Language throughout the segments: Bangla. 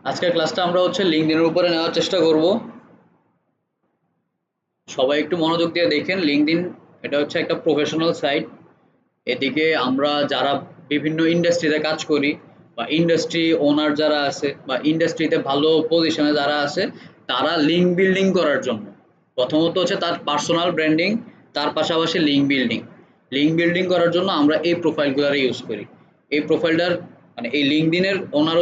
আজকের ক্লাসটা আমরা লিঙ্কডইনের উপরে নেওয়ার চেষ্টা করব। সবাই একটু মনোযোগ দিয়ে দেখেন। লিঙ্কডইন এটা একটা প্রফেশনাল সাইট। এদিকে আমরা যারা বিভিন্ন ইন্ডাস্ট্রিতে কাজ করি বা ইন্ডাস্ট্রি ওনার যারা আছে বা ইন্ডাস্ট্রিতে ভালো পজিশনে যারা আছে, তারা লিঙ্ক বিল্ডিং করার জন্য প্রথমত তার পার্সোনাল ব্র্যান্ডিং, তার পাশাপাশি লিঙ্ক বিল্ডিং করার জন্য আমরা এই প্রোফাইলগুলো ইউজ করি। এই প্রোফাইলটার মানে এই লিঙ্কডইনের ওনার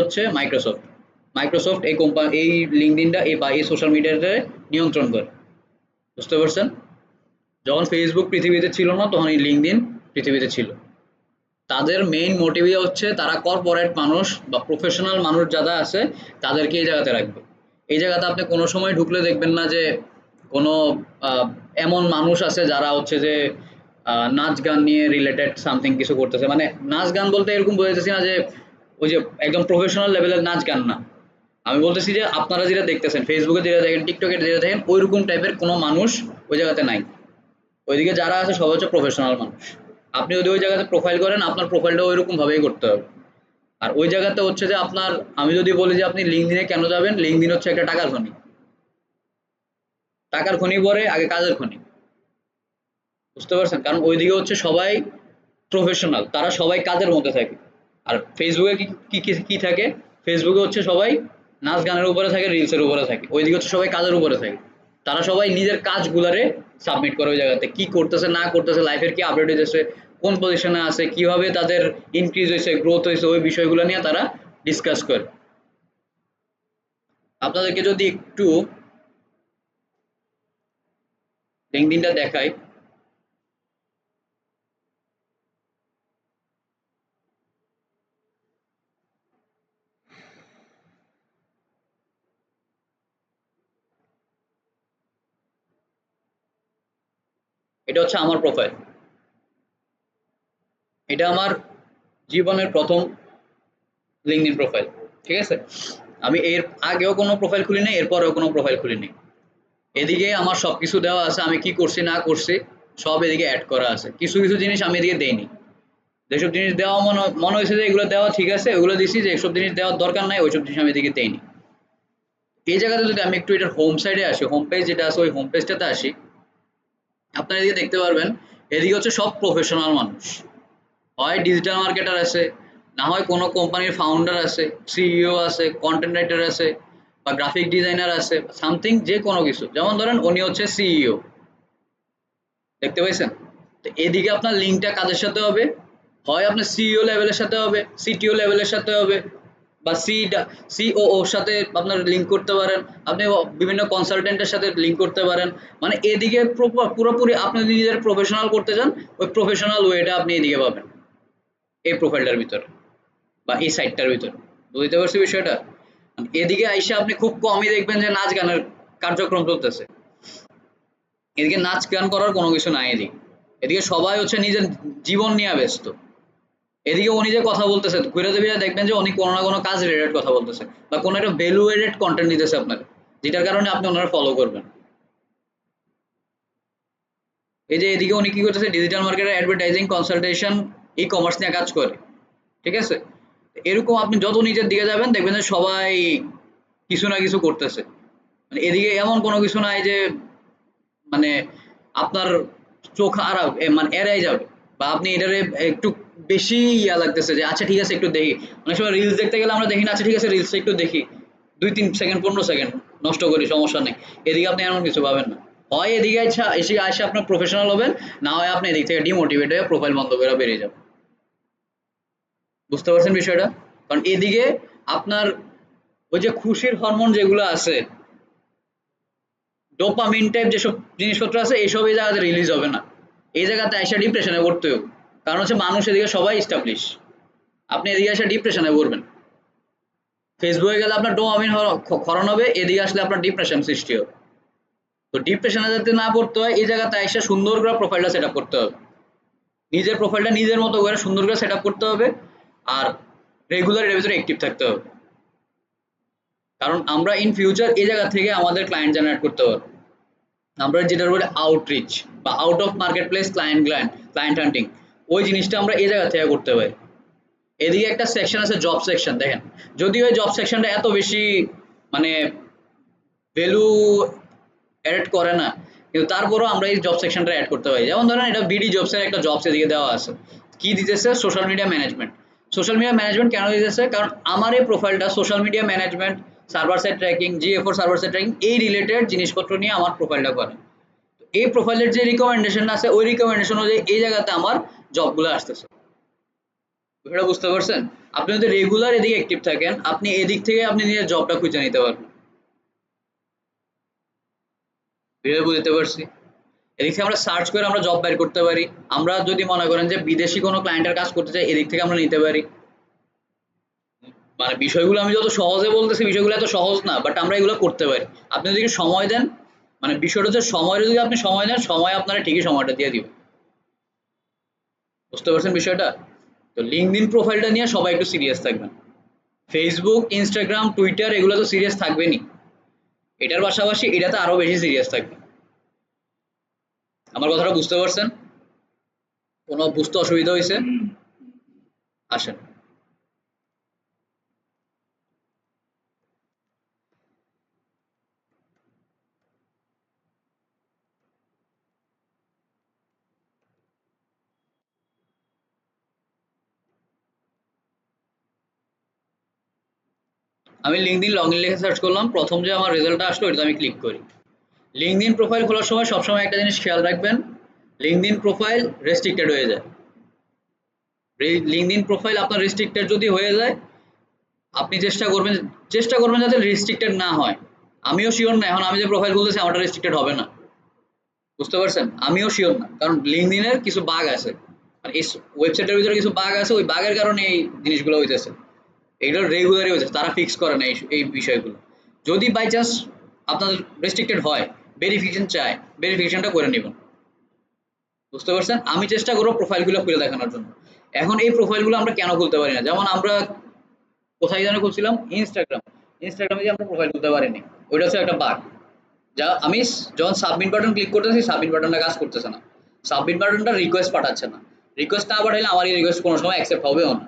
মাইক্রোসফট এই কোম্পানি, এই লিঙ্কডইনটা এই বা এই সোশ্যাল মিডিয়াটা নিয়ন্ত্রণ করে। বুঝতে পারছেন? যখন ফেসবুক পৃথিবীতে ছিল না, তখন এই লিঙ্কডইন পৃথিবীতে ছিল। তাদের মেইন মোটিভই তারা কর্পোরেট মানুষ বা প্রফেশনাল মানুষ যারা আছে তাদেরকে এই জায়গাতে রাখবে। এই জায়গাতে আপনি কোনো সময় ঢুকলে দেখবেন না যে কোনো এমন মানুষ আছে যারা যে নাচ গান নিয়ে রিলেটেড সামথিং কিছু করতেছে। মানে নাচ গান বলতে এরকম বোঝাইতেছি না যে ওই যে একদম প্রফেশনাল লেভেলের নাচ গান না। আমি বলতেছি যে আপনারা যেটা দেখতেছেন ফেসবুকে, যেটা দেখেন টিকটকে, যেটা দেখেন ওইরকম টাইপের কোনো মানুষ ওই জায়গাতে নাই। ওইদিকে যারা আছে সবাই প্রফেশনাল মানুষ। আপনি যদি ওই জায়গাতে প্রোফাইল করেন, আপনার প্রোফাইলটা ওইরকম ভাবেই করতে হবে। আর ওই জায়গাতে যে আপনার, আমি যদি বলি যে আপনি লিঙ্কডইনে কেন যাবেন, লিঙ্কডইন একটা টাকার খনি। টাকার খনি পরে আগে কাজের খনি। বুঝতে পারছেন? কারণ ওইদিকে সবাই প্রফেশনাল, তারা সবাই কাজের মধ্যে থাকে। আর ফেসবুকে কি কি কি কি থাকে? ফেসবুকে সবাই নাচ গানের উপরে থাকে, রিলসের উপরে থাকে। ওইদিকে সবাই কাজের উপরে থাকে। তারা সবাই নিজের কাজগুলারে সাবমিট করে ওই জায়গাতে, কি করতেছে না করতেছে, লাইফের কি আপডেট হইতেছে, কোন পজিশনে আছে, কিভাবে তাদের ইনক্রিজ হয়েছে, গ্রোথ হয়েছে, ওই বিষয়গুলো নিয়ে তারা ডিসকাস করে। আপনাদেরকে যদি একটু লিঙ্কডইনটা দেখাই, এটা আমার প্রোফাইল। এটা আমার জীবনের প্রথম লিঙ্কডইন প্রোফাইল। ঠিক আছে? আমি এর আগেও কোনো প্রোফাইল খুলি নাই, এরপরেও কোনো প্রোফাইল খুলি নাই। এদিকে আমার সবকিছু দেওয়া আছে, আমি কি করছি না করছি সব এদিকে অ্যাড করা আছে। কিছু কিছু জিনিস আমি এদিকে দেইনি। যেসব জিনিস দেওয়া মনে হয়েছে যে এগুলো দেওয়া ঠিক আছে, ওগুলো দিছি। যে এসব জিনিস দেওয়ার দরকার নাই, ওইসব জিনিস আমি এদিকে দেইনি। এই জায়গাতে যদি আমি একটু এটার হোম সাইডে আসি, হোম পেজ যেটা আছে ওই হোম পেজটাতে আসি, আপনারা এদিকে দেখতে পারবেন এদিকে সব প্রফেশনাল মানুষ। হয় ডিজিটাল মার্কেটার আছে, না হয় কোনো কোম্পানির ফাউন্ডার আছে, সিইও আছে, কন্টেন্ট রাইটার আছে, বা গ্রাফিক ডিজাইনার আছে, সামথিং যে কোনো কিছু। যেমন ধরেন উনি সিইও, দেখতে পাইছেন? তো এদিকে আপনার লিঙ্কটা কাদের সাথে হবে? হয় আপনার সিইও লেভেলের সাথে হবে, সিটিও লেভেলের সাথে হবে, বা সিওও সাথে আপনার লিঙ্ক করতে পারেন। আপনি বিভিন্ন কনসালটেন্টের সাথে লিঙ্ক করতে পারেন। মানে এদিকে পুরোপুরি আপনি যদি নিজের প্রফেশনাল করতে চান, ওই প্রফেশনাল ওয়েটা আপনি এদিকে পাবেন এই প্রোফাইলটার ভিতরে বা এই সাইটটার ভিতরে। বুঝতে পারছি বিষয়টা? এদিকে আইসা আপনি খুব কমই দেখবেন যে নাচ গানের কার্যক্রম চলতেছে। এদিকে নাচ গান করার কোনো কিছু নাই। এদিকে এদিকে সবাই নিজের জীবন নিয়ে ব্যস্ত। এদিকে উনি যে কথা বলতেছে, ঘুরে ফিরে দেখবেন যে উনি কোনো না কোনো কাজ রিলেটেড কথা বলতেছে বা কোনো একটা ভ্যালু এডেড কন্টেন্ট দিতেছে আপনাকে, যেটার কারণে আপনি ওনারা ফলো করবেন। এই যে এদিকে উনি কি করতেছে, ডিজিটাল মার্কেটের অ্যাডভার্টাইজিং, কনসালটেশন, ই কমার্স নিয়ে কাজ করে। ঠিক আছে? এরকম আপনি যত নিচের দিকে যাবেন দেখবেন যে সবাই কিছু না কিছু করতেছে। মানে এদিকে এমন কোনো কিছু নাই যে মানে আপনার চোখ আর মানে এড়াই যাবে, বা আপনি এটারে একটু বেশি লাগতেছে যে আচ্ছা ঠিক আছে একটু দেখি। অনেক সময় রিলস দেখতে গেলে আমরা দেখি না, আচ্ছা ঠিক আছে রিলসটা একটু দেখি, 2-3 সেকেন্ড 15 সেকেন্ড নষ্ট করি, সমস্যা নেই। এদিকে আপনি এমন কিছু পাবেন না। হয় এদিকে এসে আপনার প্রফেশনাল হবেন, না হয় আপনি এদিক থেকে ডিমোটিভেট হয়ে প্রোফাইল বন্ধ করে বেরিয়ে যাবেন। বুঝতে পারছেন বিষয়টা? কারণ এদিকে আপনার ওই যে খুশির হরমোন যেগুলো আছে, ডোপামিন টাইপ যেসব জিনিসপত্র আছে, এইসব এই জায়গাতে রিলিজ হবে না। এই জায়গাতে এসে ডিপ্রেশনে পড়তে হবে। কারণ মানুষ এদিকে সবাই এস্টাবলিশ, আপনি এদিকে এসে ডিপ্রেশনে পড়বেন। ফেসবুকে গেলে আপনার ডোপামিন ক্ষরণ হবে, এদিকে আসলে আপনার ডিপ্রেশন সৃষ্টি হবে। তো ডিপ্রেশনে যাতে না পড়তে হয়, এই জায়গাতে এসে সুন্দর করে প্রোফাইলটা সেট আপ করতে হবে। নিজের প্রোফাইলটা নিজের মতো করে সুন্দর করে সেট আপ করতে হবে। আর রেগুলার এর ভিতরে অ্যাক্টিভ থাকতে হবে। কারণ আমরা ইন ফিউচার এই জায়গা থেকে আমাদের ক্লায়েন্ট জেনারেট করতে পারবো। আমরা যেটার বলে আউটরিচ বা out of market place client হান্টিং, ওই জিনিসটা আমরা এই জায়গা থেকে করতে পারি। এদিকে একটা সেকশন আছে জব সেকশন, দেখেন যদিও এই জব সেকশনটা এত বেশি মানে ভ্যালু অ্যাড করে না, কিন্তু তারপরও আমরা এই জব সেকশনটা অ্যাড করতে পারি। যেমন ধরেন এটা বিডি জবসের একটা জবস এদিকে দেওয়া আছে, কি দিতেছে social media management. Social media management কেন দিতেছে, কারণ আমার এই প্রোফাইলটা social media management, server side tracking, GA4 server side tracking এই রিলেটেড জিনিসপত্র নিয়ে আমার প্রোফাইলটা করে। এই প্রোফাইলের যে রিকমেন্ডেশন আছে ওই রিকমেন্ডেশন অনুযায়ী এই জায়গাতে আমার জবগুলো আসতেছে। বিষয়টা বুঝতে পারছেন? আপনি যদি রেগুলার এদিকে অ্যাক্টিভ থাকেন, আপনি এদিক থেকে আপনি নিজের জবটা খুঁজে নিতে পারবেন। বিষয়টা বুঝতে পারছি? এদিক থেকে আমরা সার্চ করে আমরা জব বের করতে পারি। আমরা যদি মনে করেন যে বিদেশি কোনো ক্লায়েন্টের কাজ করতে চাই, এদিক থেকে আমরা নিতে পারি। মানে বিষয়গুলো আমি যত সহজে বলতেছি, বিষয়গুলো এত সহজ না, বাট আমরা এগুলো করতে পারি। আপনি যদি সময় দেন, মানে বিষয়টা হচ্ছে সময়ের যদি আপনি সময় দেন, সময় আপনারা ঠিকই সময়টা দিয়ে দিবে। বুঝতে পারছেন বিষয়টা? তো লিঙ্কডইন প্রোফাইলটা নিয়ে সবাই একটু সিরিয়াস থাকবেন। ফেসবুক, ইনস্টাগ্রাম, টুইটার এগুলো তো সিরিয়াস থাকবেনই, এটার পাশাপাশি এটাতে আরো বেশি সিরিয়াস থাকবে। আমার কথাটা বুঝতে পারছেন? কোনো বুঝতে অসুবিধা হয়েছে? আসেন। আমি লিঙ্কডইন লগ ইন লিখে সার্চ করলাম, প্রথম যে আমার রেজাল্টটা আসলো এটা আমি ক্লিক করি। লিঙ্কডইন প্রোফাইল খোলার সময় সবসময় একটা জিনিস খেয়াল রাখবেন, লিঙ্কডইন প্রোফাইল রেস্ট্রিক্টেড হয়ে যায়। লিঙ্কডইন প্রোফাইল আপনার রেস্ট্রিক্টেড যদি হয়ে যায়, আপনি চেষ্টা করবেন যাতে রেস্ট্রিক্টেড না হয়। আমিও শিওর না এখন আমি যে প্রোফাইল খুলতেছি আমারটা রেস্ট্রিক্টেড হবে না। বুঝতে পারছেন? আমিও শিওর না, কারণ লিঙ্কডইনের কিছু বাগ আছে, মানে এই ওয়েবসাইটের ভিতরে কিছু বাগ আছে, ওই বাগের কারণে এই জিনিসগুলো হইতেছে। এগুলো রেগুলারই হচ্ছে, তারা ফিক্স করে না এই বিষয়গুলো। যদি বাই চান্স আপনার রেস্ট্রিক্টেড হয়, ভেরিফিকেশন চায়, ভেরিফিকেশনটা করে নেবেন। বুঝতে পারছেন? আমি চেষ্টা করবো প্রোফাইলগুলো খুলে দেখানোর জন্য। এখন এই প্রোফাইলগুলো আমরা কেন খুলতে পারি না, যেমন আমরা কোথায় যেন খুলছিলাম, ইনস্টাগ্রামে যে আমরা প্রোফাইল খুলতে পারিনি, ওইটা হচ্ছে একটা বাগ। যা আমি যখন সাবমিট বাটন ক্লিক করতেছি, সাবমিট বাটনটা কাজ করতেছে না, সাবমিট বাটনটা রিকোয়েস্ট পাঠাচ্ছে না। রিকোয়েস্ট না পাঠাইলে আমার এই রিকোয়েস্ট কোনো সময় অ্যাকসেপ্ট হবেও না।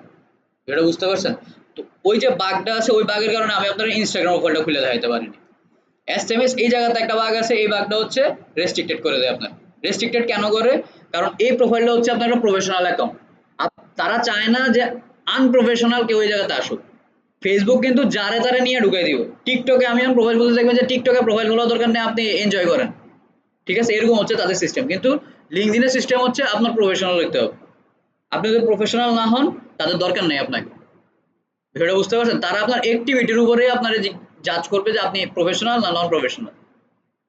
এটা বুঝতে পারছেন? তো ওই যে বাগটা আছে, ওই বাগের কারণে আমি আপনার ইনস্টাগ্রাম প্রোফাইলটা খুলে দেখাইতে পারিনি। এসএমএস এই জায়গাতে একটা বাগ আছে, এই বাগটা হচ্ছে রেস্ট্রিক্টেড করে দেয় আপনার। রেস্ট্রিক্টেড কেন করে, কারণ এই প্রোফাইলটা হচ্ছে আপনার একটা প্রফেশনাল অ্যাকাউন্ট, তারা চায় না যে আনপ্রফেশনাল কেউ এই জায়গাতে আসুক। ফেসবুক কিন্তু যারে তারে নিয়ে ঢুকাই দিব। টিকটকে আমি যখন প্রোফাইল খুলতে দেখবেন যে টিকটকে প্রোফাইল খোলার দরকার নেই, আপনি এনজয় করেন, ঠিক আছে, এরকম হচ্ছে তাদের সিস্টেম। কিন্তু লিঙ্কডইনের সিস্টেম হচ্ছে আপনার প্রফেশনাল দেখতে হবে। আপনি যদি প্রফেশনাল না হন, তাদের দরকার নেই আপনাকে। বিষয়টা বুঝতে পারছেন? তারা আপনার অ্যাক্টিভিটির উপরে আপনার জাজ করবে যে আপনি প্রফেশনাল না নন প্রফেশনাল।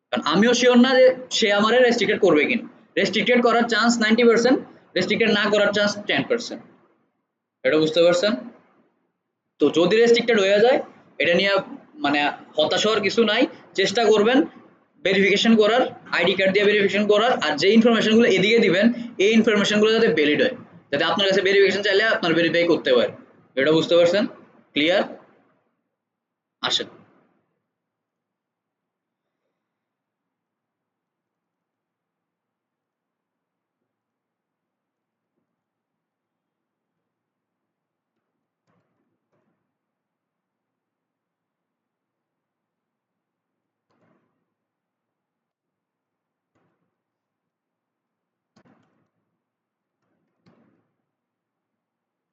কারণ আমিও শিওর না যে সে আমারে রেস্ট্রিক্টেড করবে কিনা। রেস্ট্রিক্টেড করার চান্স 90%, রেস্ট্রিক্টেড না করার চান্স 10%। এটা বুঝতে পারছেন? তো যদি রেস্ট্রিক্টেড হয়ে যায়, এটা নিয়ে মানে হতাশ হওয়ার কিছু নাই। চেষ্টা করবেন ভেরিফিকেশন করার, আইডি কার্ড দিয়ে ভেরিফিকেশন করার, আর যে ইনফরমেশনগুলো এদিকে দিবেন এই ইনফরমেশনগুলো যাতে ভ্যালিড হয়, যাতে আপনার কাছে ভেরিফিকেশন চাইলে আপনার ভেরিফাই করতে পারে। এটা বুঝতে পারছেন? ক্লিয়ার? আসেন।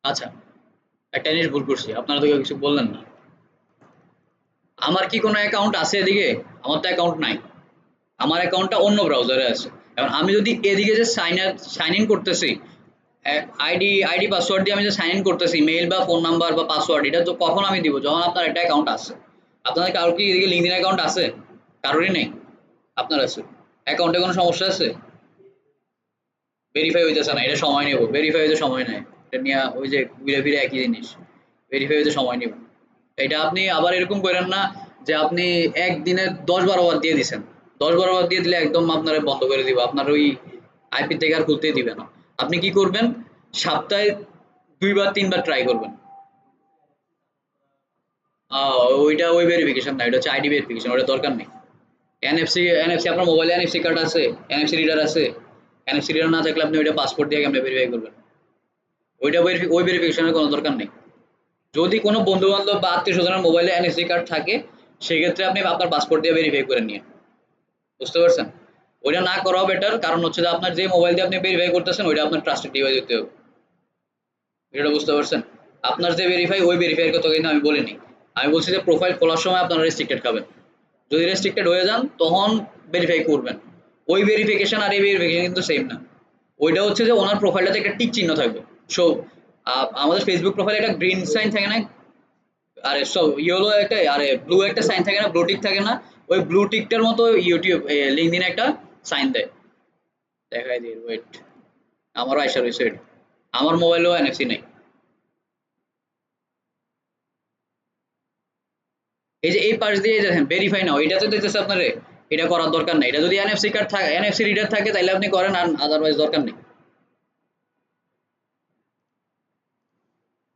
আচ্ছা, একটা জিনিস ভুল করছি, আপনারা তো কেউ কিছু বললেন না। আমার কি কোনো অ্যাকাউন্ট আছে এদিকে? আমার তো অ্যাকাউন্ট নাই। আমার অ্যাকাউন্টটা অন্য ব্রাউজারে আছে। এখন আমি যদি এদিকে যে সাইন ইন করতেছি, আইডি পাসওয়ার্ড দিয়ে আমি যে সাইন ইন করতেছি, মেইল বা ফোন নাম্বার বা পাসওয়ার্ড, এটা তো কখন আমি দিব, যখন আপনার একটা অ্যাকাউন্ট আছে। আপনাদের কারোর কি এদিকে লিঙ্কডইন অ্যাকাউন্ট আছে? কারোরই নেই? আপনার আছে? অ্যাকাউন্টে কোনো সমস্যা আছে? ভেরিফাই হইতেছে না, এটা সময় নেব, ভেরিফাই হইতে সময় নেয়। এটা নিয়ে ওই যে ঘুরে ফিরে একই জিনিস, ভেরিফাই হইতে সময় নেব। এটা আপনি আবার এরকম করেন না যে আপনি একদিনে 10-12 বার দিয়ে দিছেন। 10-12 বার দিয়ে দিলে একদম আপনার বন্ধ করে দিব, আপনার ওই আইপি থেকে আর খুলতেই দিবে না। আপনি কি করবেন, সপ্তাহে 2-3 বার ট্রাই করবেন। ওইটা ওই ভেরিফিকেশন না, এটা হচ্ছে আইডি ভেরিফিকেশন, ওটা দরকার নেই। এনএফসি আপনার মোবাইলে এনএফসি কার্ড আছে, এনএফসি রিডার আছে? এনএফসি রিডার না থাকলে আপনি ওইটা পাসপোর্ট দিয়ে কেমনে ভেরিফাই করবেন? ওই ভেরিফিকেশনের কোনো দরকার নেই। যদি কোনো বন্ধু বান্ধব বা আত্মীয় স্বজনের মোবাইলে এনএফসি কার্ড থাকে, সেক্ষেত্রে আপনি আপনার পাসপোর্ট দিয়ে ভেরিফাই করে নিন। বুঝতে পারছেন? ওইটা না করাও বেটার, কারণ হচ্ছে যে আপনার যে মোবাইল দিয়ে আপনি ভেরিফাই করতেছেন ওইটা আপনার ট্রাস্টেড ডিভাইস হতে হবে। এটা বুঝতে পারছেন? আপনার যে ভেরিফাই ওই ভেরিফাইয়ের কথা কিন্তু আমি বলিনি। আমি বলছি যে প্রোফাইল খোলার সময় আপনারা রেস্ট্রিক্টেড খাবেন। যদি রেস্ট্রিক্টেড হয়ে যান তখন ভেরিফাই করবেন। ওই ভেরিফিকেশন আর এই ভেরিফিকেশন কিন্তু সেম না। ওইটা হচ্ছে যে ওনার প্রোফাইলটাতে একটা টিক চিহ্ন থাকবে। সো আমাদের ফেসবুক প্রোফাইলে একটা গ্রিন সাইন থাকে না, আরে ইয়েলো একটা, আরে ব্লু একটা সাইন থাকে না, ব্লু টিক থাকে না, ওই ব্লু টিকটার মতো ইউটিউব লিঙ্কডইন একটা সাইন দেয়। দেখাই দিই, ওয়েট, আমারও আইসা রয়েছে এটা। আমার মোবাইলেও এনএফসি নেই। এই যে এই পাশ দিয়ে দেখেন ভেরিফাই নাও, এটা তো দিতেছে আপনারে, এটা করার দরকার নেই। এটা যদি এনএফসি কার্ড থাকে, এনএফসি রিডার থাকে, তাহলে আপনি করেন, আর আদারওয়াইজ দরকার নেই।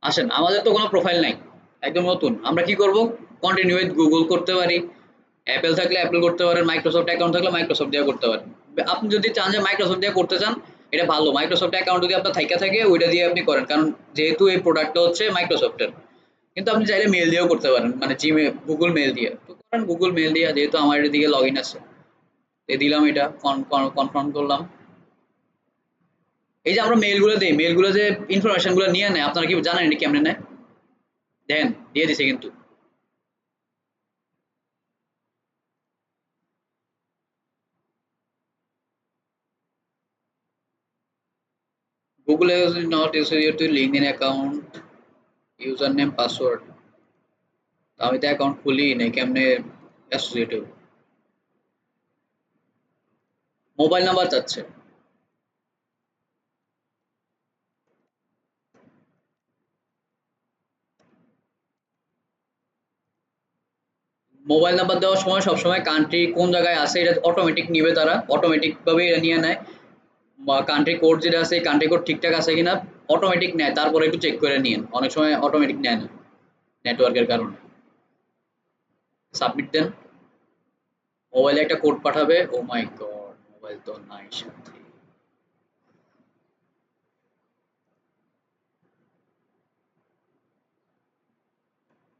আসেন, আমাদের তো কোনো প্রোফাইল নাই, একদম নতুন। আমরা কি করব? কন্টিনিউ উইথ গুগল করতে পারি, অ্যাপেল থাকলে অ্যাপেল করতে পারেন, মাইক্রোসফট অ্যাকাউন্ট থাকলে মাইক্রোসফট দিয়ে করতে পারেন। আপনি যদি চান যে মাইক্রোসফট দিয়ে করতে চান, এটা ভালো। মাইক্রোসফট অ্যাকাউন্ট যদি আপনার থাইকা থাকে ওইটা দিয়ে আপনি করেন, কারণ যেহেতু এই প্রোডাক্টটা হচ্ছে মাইক্রোসফটের। কিন্তু আপনি চাইলে মেল দিয়েও করতে পারেন, মানে জিমেল, গুগল মেল দিয়ে তো করেন। গুগল মেল দিয়ে, যেহেতু আমার এদিকে লগ ইন আছে, এ দিলাম, এটা কনফার্ম করলাম। এই যে আমরা মেলগুলো দেই, মেলগুলো যে ইনফরমেশন গুলো নিয়ে নেয়, আপনারা কি জানেন এটা কেমনে নেয়? দেখেন, দিয়ে দিছে কিন্তু। Google is not associated to LinkedIn account, username, password। আমি তো অ্যাকাউন্ট খুলি নাই, কেমনে অ্যাসোসিয়েট হইব? মোবাইল নাম্বার চাচ্ছে। মোবাইল নাম্বার দেওয়ার সময় সবসময় কান্ট্রি কোন জায়গায় আছে এটা অটোমেটিক নিবে, তারা অটোমেটিক ভাবে এটা নিয়ে নেয়। বা কান্ট্রি কোড যেটা আছে, কান্ট্রি কোড ঠিকঠাক আছে কিনা অটোমেটিক নেয়, তারপরে একটু চেক করে নিন। অনেক সময় অটোমেটিক নেয় না, নেটওয়ার্কের কারণে। সাবমিট দেন। মোবাইলে একটা কোড পাঠাবে। ও মাই গড, মোবাইল তো নাই সাথে।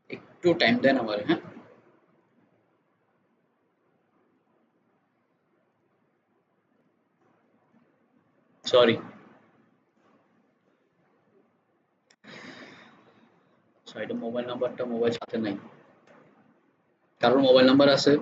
একটু টাইম দেন আমার, হ্যাঁ। সরি। আচ্ছা, এটা মোবাইল নাম্বারটা মোবাইল সাথে নাই, কারোর মোবাইল নাম্বার আছে?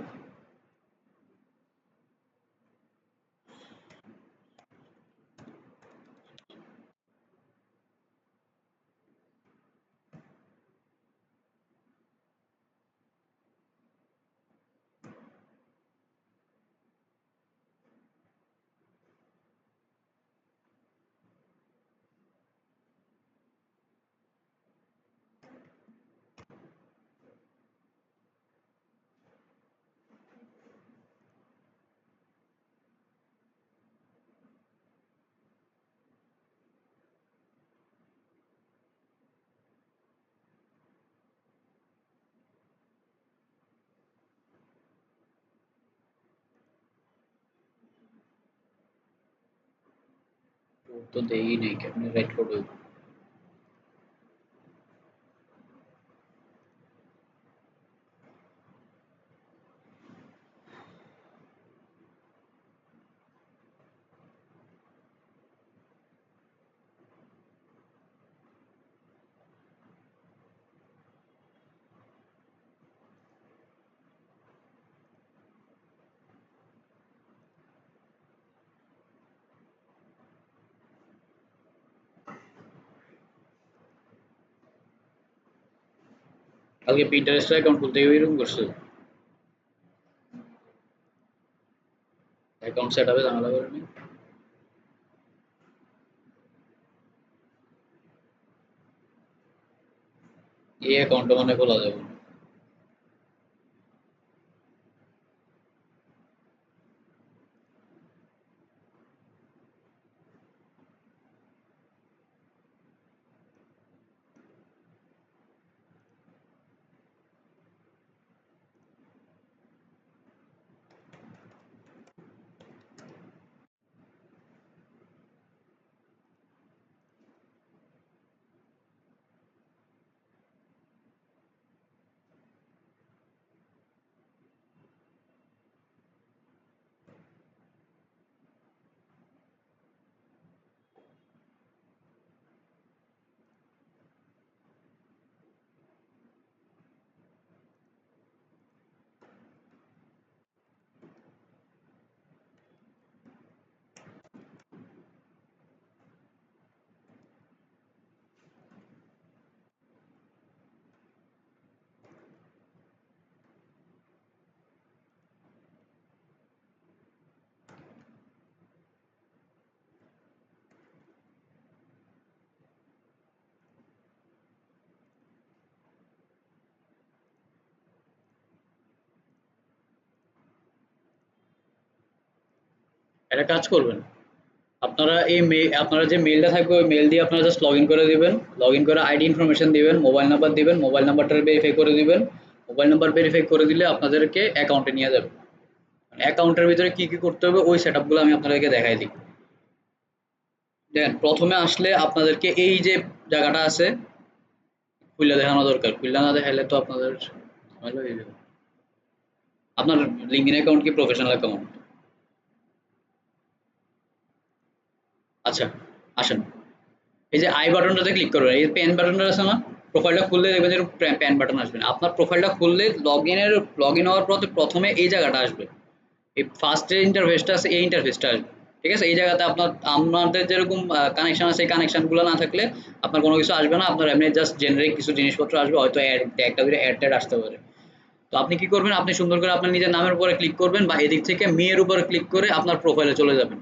কোড তো দেই নেই, কেমনে রাইট কোড হইব? কালকে পিন্টারেস্টের অ্যাকাউন্ট খুলতে গিয়ে এরকম করছে, অ্যাকাউন্ট সেট আপে ঝামেলা করেনি। এই অ্যাকাউন্টটা মানে খোলা যাবে না। একটা কাজ করবেন, আপনারা আপনারা যে মেইলটা থাকবে ওই মেইল দিয়ে আপনারা জাস্ট লগ ইন করে দিবেন। লগ ইন করে আইডি ইনফরমেশন দিবেন, মোবাইল নাম্বার দিবেন, মোবাইল নাম্বারটা ভেরিফাই করে দিবেন। মোবাইল নাম্বার ভেরিফাই করে দিলে আপনাদেরকে অ্যাকাউন্টে নিয়ে যাবে। অ্যাকাউন্টের ভিতরে কি কি করতে হবে ওই সেটআপগুলো আমি আপনাদেরকে দেখাই দিই। দেখেন প্রথমে আসলে আপনাদেরকে এই যে জায়গাটা আছে খুলে দেখানো দরকার, খুলে না দেখাইলে তো আপনাদের ঝামেলা হয়ে যাবে। আপনার লিঙ্কডইন অ্যাকাউন্ট কি প্রফেশনাল অ্যাকাউন্ট? আচ্ছা, আসেন এই যে আই বাটনটাতে ক্লিক করবেন, এই পেন বাটনটা আছে না, প্রোফাইলটা খুললে দেখবেন যে পেন বাটন আসবে না। আপনার প্রোফাইলটা খুললে লগ ইন হওয়ার পর প্রথমে এই জায়গাটা আসবে, এই ফার্স্ট যে ইন্টারফেসটা আছে এই ইন্টারফেসটা আসবে। ঠিক আছে, এই জায়গাতে আপনাদের যেরকম কানেকশন আছে এই কানেকশনগুলো না থাকলে আপনার কোনো কিছু আসবে না। আপনার এমনি জাস্ট জেনারিক কিছু জিনিসপত্র আসবে, হয়তো একটা দুটো অ্যাড ট্যাড আসতে পারে। তো আপনি কি করবেন, আপনি সুন্দর করে আপনার নিজের নামের উপরে ক্লিক করবেন বা এদিক থেকে মেয়ের উপরে ক্লিক করে আপনার প্রোফাইলে চলে যাবেন,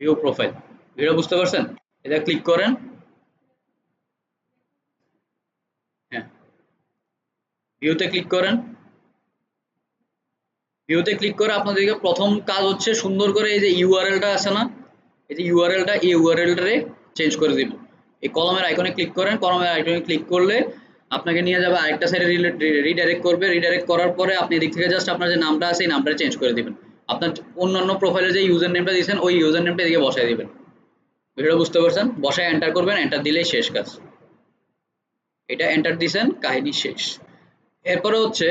ভিউ প্রোফাইল। ভিডিও বুঝতে পারছেন? এটা ক্লিক করেন। হ্যাঁ, ভিউতে ক্লিক করেন। ভিউতে ক্লিক করে আপনাদেরকে প্রথম কাজ হচ্ছে সুন্দর করে এই যে ইউআরএলটা আছে না, এই যে ইউআরএলটা এই ইউআরএলটারে চেঞ্জ করে দিবেন। এই কলমের আইকনে ক্লিক করেন, কলমের আইকনে ক্লিক করলে আপনাকে নিয়ে যাবে আরেকটা সাইডে, রিডাইরেক্ট করবে। রিডাইরেক্ট করার পরে আপনি এদিক থেকে জাস্ট আপনার যে নামটা আছে এই নামটা চেঞ্জ করে দিবেন। আপনার অন্যান্য প্রোফাইলে যে ইউজার নেমটা দিয়েছেন ওই ইউজার নেমটা এদিকে বসায় দিবেন। ভিডিওটা বুঝতে পারছেন? বসায় এন্টার করবেন, এন্টার দিলেই শেষ কাজ। এটা এন্টার দিছেন, কাহিনী শেষ। এরপরে হচ্ছে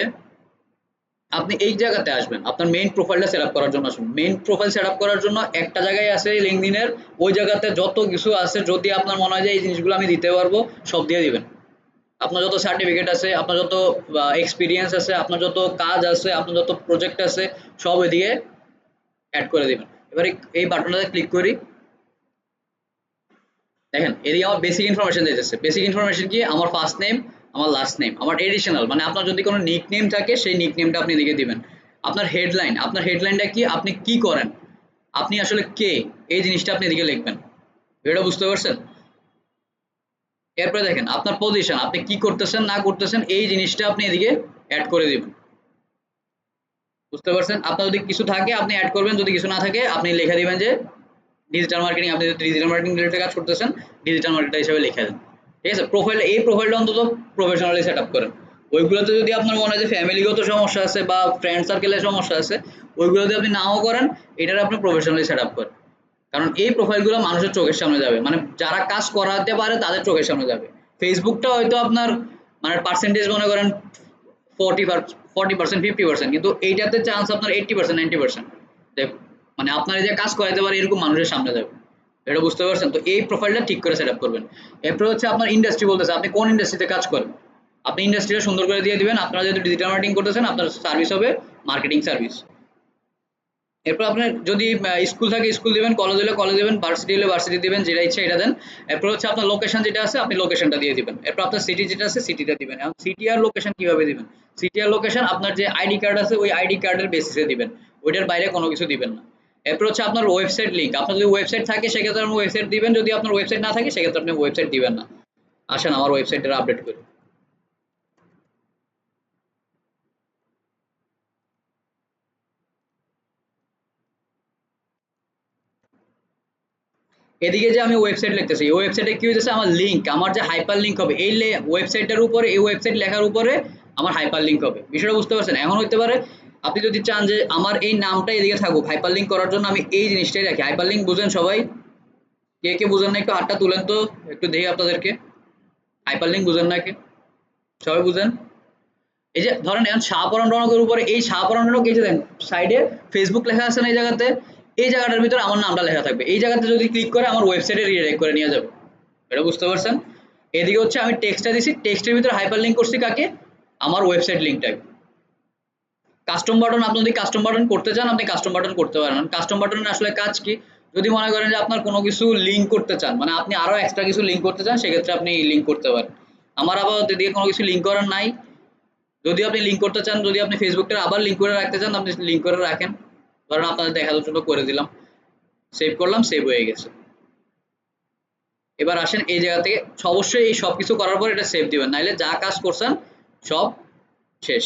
আপনি এই জায়গাতে আসবেন, আপনার মেইন প্রোফাইলটা সেট আপ করার জন্য আসবেন। মেইন প্রোফাইল সেট আপ করার জন্য একটা জায়গায় আছে লিঙ্কডইনের, ওই জায়গাতে যত কিছু আছে যদি আপনার মনে হয় যে এই জিনিসগুলো আমি দিতে পারবো সব দিয়ে দিবেন। আপনার যত সার্টিফিকেট আছে, আপনার যত এক্সপিরিয়েন্স আছে, আপনার যত কাজ আছে, আপনার যত প্রজেক্ট আছে সব এদিকে অ্যাড করে দিবেন। এবারে এই বাটনটাতে ক্লিক করি, দেখেন এদিকে আমার বেসিক ইনফরমেশন দিতেছে। বেসিক ইনফরমেশন কি, আমার ফার্স্ট নেম, আমার লাস্ট নেম, আমার এডিশনাল মানে আপনার যদি কোনো নিক নেম থাকে সেই নিক নেমটা আপনি এদিকে দিবেন। আপনার হেডলাইন, আপনার হেডলাইনটা কি, আপনি কি করেন, আপনি আসলে কে, এই জিনিসটা আপনি এদিকে লিখবেন। এটা বুঝতে পারছেন? এরপরে দেখেন আপনার পজিশন, আপনি কি করতেছেন না করতেছেন এই জিনিসটা আপনি এদিকে অ্যাড করে দিবেন। বুঝতে পারছেন? আপনার যদি কিছু থাকে আপনি অ্যাড করবেন, যদি কিছু না থাকে আপনি লিখে দিবেন যে ডিজিটাল মার্কেটিং, আপনি যদি ডিজিটাল মার্কেটিং রিলেটেড কাজ করতেছেন ডিজিটাল মার্কেটার হিসেবে লিখে দেন। ঠিক আছে, প্রোফাইল এই প্রোফাইলটা অন্তত প্রফেশনালি সেট আপ করেন। ওইগুলোতে যদি আপনার মনে হয় যে ফ্যামিলিগত সমস্যা আছে বা ফ্রেন্ড সার্কেলের সমস্যা আছে ওইগুলোতে আপনি নাও করেন, এটার আপনি প্রফেশনালি সেট আপ করেন। কারণ এই প্রোফাইলগুলো মানুষের চোখের সামনে যাবে, মানে যারা কাজ করাতে পারে তাদের চোখের সামনে যাবে। ফেসবুকটা হয়তো আপনার মানে পার্সেন্টেজ মনে করেন 40% 50%, কিন্তু এইটাতে চান্স আপনার 80% 90%। মানে আপনার এই যে কাজ করাতে পারে এরকম মানুষের সামনে যাবে। এটা বুঝতে পারছেন? তো এই প্রোফাইলটা ঠিক করে সেট আপ করবেন। এরপর হচ্ছে আপনার ইন্ডাস্ট্রি বলতেছে, আপনি কোন ইন্ডাস্ট্রিতে কাজ করেন আপনি ইন্ডাস্ট্রিটা সুন্দর করে দিয়ে দিবেন। আপনারা যেহেতু ডিজিটাল মার্কেটিং করতেছেন আপনার সার্ভিস হবে মার্কেটিং সার্ভিস। এরপর আপনার যদি স্কুল থাকে স্কুল দিবেন, কলেজ হলে কলেজ দিবেন, ভার্সিটি হলে ভার্সিটি দিবেন, যেটা ইচ্ছা এটা দেন। এরপর হচ্ছে আপনার লোকেশন যেটা আছে আপনি লোকেশনটা দিয়ে দিবেন। এরপর আপনার সিটি যেটা আছে সিটিটা দিবেন। এখন সিটি আর লোকেশন কিভাবে দিবেন, সিটি আর লোকেশন আপনার যে আইডি কার্ড আছে ওই আইডি কার্ডের বেসিসে দিবেন, ওইটার বাইরে কোনো কিছু দিবেন না। এরপর হচ্ছে আপনার ওয়েবসাইট লিঙ্ক, আপনার যদি ওয়েবসাইট থাকে সেক্ষেত্রে আপনি ওয়েবসাইট দিবেন, যদি আপনার ওয়েবসাইট না থাকে সেক্ষেত্রে আপনি ওয়েবসাইট দিবেন না। আসেন আমার ওয়েবসাইটটা আপডেট করি। এদিকে যে আমি ওয়েবসাইট লিখতেছি এই ওয়েবসাইটে কি হইতেছে, আমার লিংক, আমার যে হাইপার লিংক হবে এই ওয়েবসাইটের উপরে, এই ওয়েবসাইট লেখার উপরে আমার হাইপার লিংক হবে। বিষয়টা বুঝতে পারছেন? এখন হইতে পারে আপনি যদি চান যে আমার এই নামটা এদিকে থাকুক, হাইপার লিংক করার জন্য আমি এই জিনিসটাই রাখি। হাইপার লিংক বুঝেন সবাই? কে কে বুঝেন না একটু হাতটা তুলেন তো, একটু দেখি আপনাদেরকে। হাইপার লিংক বুঝেন না কে? সবাই বুঝেন? এই যে ধরেন এখন শাহপরান রনকের উপরে এই শাহপরান রনক, এই যে দেন সাইডে ফেসবুক লেখা আছে না, এই জায়গাতে এই জায়গাটার ভিতরে আমার নামটা লেখা থাকবে। এই জায়গাতে যদি ক্লিক করে আমার ওয়েবসাইটে রিডাইরেক্ট করে নিয়ে যাবে। এটা বুঝতে পারছেন? এদিকে হচ্ছে আমি টেক্সটটা দিছি, টেক্সটের ভিতরে হাইপার লিংক করছি কাকে, আমার ওয়েবসাইট লিংকটাকে। কাস্টম বাটন, আপনি যদি কাস্টম বাটন করতে চান আপনি কাস্টম বাটন করতে পারেন। কাস্টম বাটনের আসলে কাজ কি, যদি মনে করেন যে আপনার কোনো কিছু লিংক করতে চান, মানে আপনি আরো এক্সট্রা কিছু লিংক করতে চান, সেক্ষেত্রে আপনি লিংক করতে পারেন। আমার আবার এদিকে কোনো কিছু লিংক করার নাই। যদি আপনি লিংক করতে চান, যদি আপনি ফেসবুকটা আবার লিংক করে রাখতে চান আপনি লিংক করে রাখেন। ধরেন আপনাদের দেখানোর জন্য করে দিলাম, সেভ করলাম, সেভ হয়ে গেছে। এবার আসেন এই জায়গা থেকে অবশ্যই এই সব কিছু করার পর এটা সেভ দিবেন, নাইলে যা কাজ করছেন সব শেষ।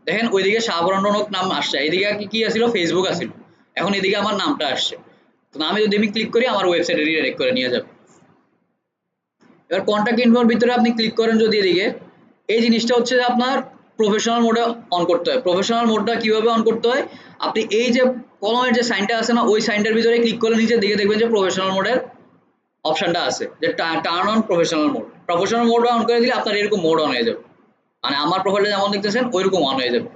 দেখেন ওইদিকে শাহপরান রনক নাম আসছে, এইদিকে কি কি আছিল, ফেসবুক আছিল। এখন এদিকে আমার নামটা আসছে, তো আমি যদি ক্লিক করি আমার ওয়েবসাইটে রিডাইরেক্ট করে নিয়ে যাবে। এবার কন্টাক্ট ইনফোর ভিতরে আপনি ক্লিক করেন যদি এদিকে, এই জিনিসটা হচ্ছে যে আপনার প্রফেশনাল মোডে অন করতে হয়। প্রফেশনাল মোডটা কিভাবে অন করতে হয়, আপনি এই যে কলমের যে সাইনটা আছে না, ওই সাইনটার ভিতরে ক্লিক করে নিচের দিকে দেখবেন যে প্রফেশনাল মোডের অপশনটা আছে, যে turn on professional mode. Professional mode on করে দিলে আপনার এরকম মোড অন হয়ে যাবে, মানে আমার প্রোফাইলটা যেমন দেখতেছেন ওইরকম অন হয়ে যাবে।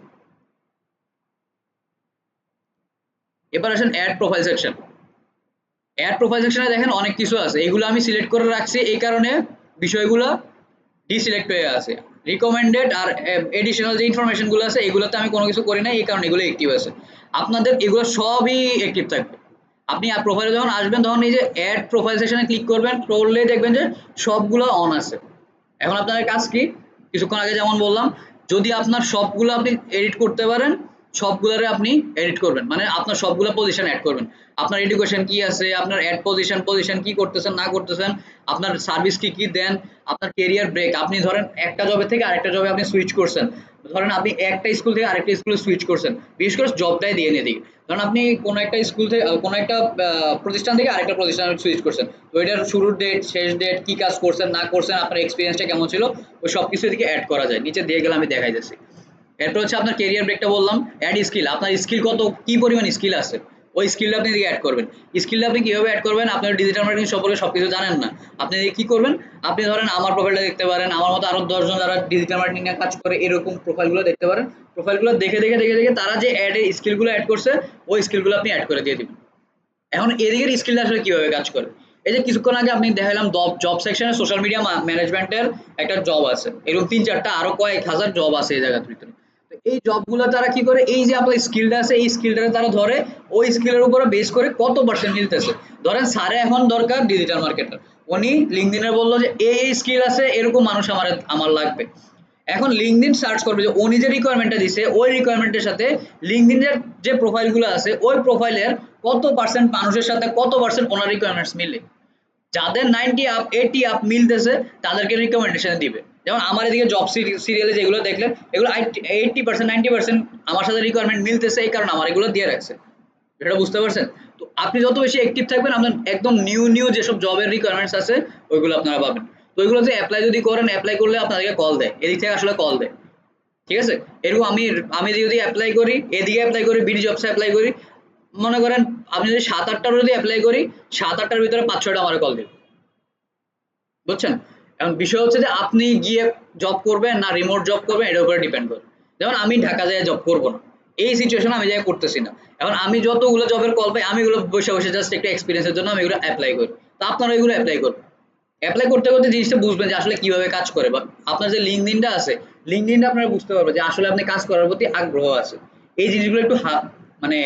এবার আসেন add profile section. Add profile সেকশনে দেখেন অনেক কিছু আছে, এগুলো আমি সিলেক্ট করে রাখছি এই কারণে বিষয়গুলো ডিসিলেক্ট হয়ে আছে। রিকমেন্ডেড আর এডিশনাল যে ইনফরমেশন গুলো আছে এগুলোতে আমি কোনো কিছু করি না, এই কারণে এগুলো অ্যাক্টিভ আছে। আপনাদের এগুলো সবই অ্যাক্টিভ থাকবে। আপনি প্রোফাইলে যখন আসবেন তখন এই যে অ্যাড প্রোফাইল সেকশনে ক্লিক করবেন, করলেই দেখবেন যে সবগুলো অন আছে। এখন আপনাদের কাজ কি, কিছুক্ষণ আগে যেমন বললাম, যদি আপনার সবগুলো আপনি এডিট করতে পারেন, সবগুলোরে আপনি এডিট করবেন, মানে আপনার সবগুলো পজিশন অ্যাড করবেন। আপনার এডুকেশন কি আছে, আপনার অ্যাড পজিশন কি করতেছেন না করতেছেন, আপনার সার্ভিস কি কি দেন, আপনার কেরিয়ার ব্রেক, আপনি ধরেন একটা জবে থেকে আরেকটা জবে আপনি সুইচ করছেন, ধরেন আপনি একটা স্কুল থেকে আরেকটা স্কুলে সুইচ করছেন, বিশেষ করে জবটাই দিয়ে নিয়ে দিই, ধরেন আপনি কোনো একটা স্কুল থেকে কোনো একটা প্রতিষ্ঠান থেকে আরেকটা প্রতিষ্ঠানে সুইচ করছেন, তো এটার শুরুর ডেট শেষ ডেট কি কাজ করছেন না করছেন আপনার এক্সপিরিয়েন্সটা কেমন ছিল, ওই সব কিছু এদিকে অ্যাড করা যায়। নিচে দিয়ে গেলে আমি দেখাই যাচ্ছি। এরপর হচ্ছে আপনার কেরিয়ার ব্রেকটা বললাম, অ্যাড স্কিল, আপনার স্কিল কত কি পরিমাণ স্কিল আছে ওই স্কিলটা আপনি এদিকে অ্যাড করবেন। স্কিলটা আপনি কিভাবে অ্যাড করবেন, আপনার ডিজিটাল মার্কেটিং সম্পর্কে সবকিছু জানেন না, আপনি কি করবেন, আপনি ধরেন আমার প্রোফাইলটা দেখতে পারেন, আমার মতো আরো 10 জন যারা ডিজিটাল মার্কেটিং নিয়ে কাজ করে এরকম প্রোফাইলগুলো দেখতে পারেন। প্রোফাইলগুলো দেখে দেখে দেখে দেখে তারা যে অ্যাডে স্কিলগুলো অ্যাড করছে ওই স্কিলগুলো আপনি অ্যাড করে দিয়ে দিবেন। এখন এদিকের স্কিলটা আসলে কিভাবে কাজ করে, এই যে কিছুক্ষণ আগে আপনি দেখালাম জব সেকশনে সোশ্যাল মিডিয়া ম্যানেজমেন্টের একটা জব আছে, এরকম 3-4টা আরো কয়েক হাজার জব আছে এই জায়গার ভিতরে। তো এই জবগুলো তারা কি করে, এই যে আপনার স্কিলটা আছে এই স্কিলটা তারা ধরে, ওই স্কিলের উপরে বেস করে কত পার্সেন্ট মিলতেছে। ধরেন স্যারে এখন দরকার ডিজিটাল মার্কেটার, উনি লিঙ্কডইনে বললো যে এই স্কিল আছে এরকম মানুষ আমার লাগবে। এখন লিঙ্কডইন সার্চ করবে যে উনি যে রিকোয়ারমেন্টটা দিছে ওই রিকোয়ারমেন্টের সাথে লিঙ্কডইনের যে প্রোফাইলগুলো আছে ওই প্রোফাইলের কত পার্সেন্ট মানুষের সাথে কত পার্সেন্ট ওনার রিকোয়ারমেন্টস মিলে, যাদের 90 আপ 80 আপ মিলতেছে তাদেরকে রিকমেন্ডেশন দিবে। যেমন আমার এদিকে জব সিরিয়ালে যেগুলো দেখলেন এগুলো 80% 90% আমার সাথে রিকোয়ারমেন্ট মিলতেছে, এই কারণে আমার এগুলো দিয়ে রাখছে। এটা বুঝতে পারছেন? তো আপনি যত বেশি অ্যাক্টিভ থাকবেন আপনার একদম নিউ যেসব জবের রিকোয়ারমেন্টস আছে ওইগুলো আপনারা পাবেন। তো ওইগুলোতে অ্যাপ্লাই যদি করেন, অ্যাপ্লাই করলে আপনাদেরকে কল দেয়, এদিক থেকে আসলে কল দেয়। ঠিক আছে? এরকম আমি আমি যদি অ্যাপ্লাই করি, এদিকে অ্যাপ্লাই করি, বিডি জবসে অ্যাপ্লাই করি, মনে করেন আমি যদি 7-8টার যদি অ্যাপ্লাই করি, 7-8টার ভিতরে 5-6টা আমারে কল দিবে। বুঝছেন? এখন বিষয় হচ্ছে যে আপনি গিয়ে জব করবেন না রিমোট জব করবেন এটার উপরে ডিপেন্ড করে। যেমন আমি ঢাকা যেয়ে জব করব না। এই সিচুয়েশনে আমি জায়গায় করতেছি না। এখন আমি যতগুলো জবের কল পাই আমি এগুলো বসে জাস্ট একটা এক্সপেরিয়েন্স এর জন্য আমি এগুলো এপ্লাই করি। তো আপনারা এগুলো এপ্লাই করবেন। এপ্লাই করতে করতে জিনিসটা বুঝবেন যে আসলে কিভাবে কাজ করে, বা আপনার যে লিঙ্কডইনটা আছে লিঙ্কডইনটা আপনারা বুঝতে পারবেন যে আসলে আপনি কাজ করার প্রতি আগ্রহ আছে। এই জিনিসগুলো একটু মানে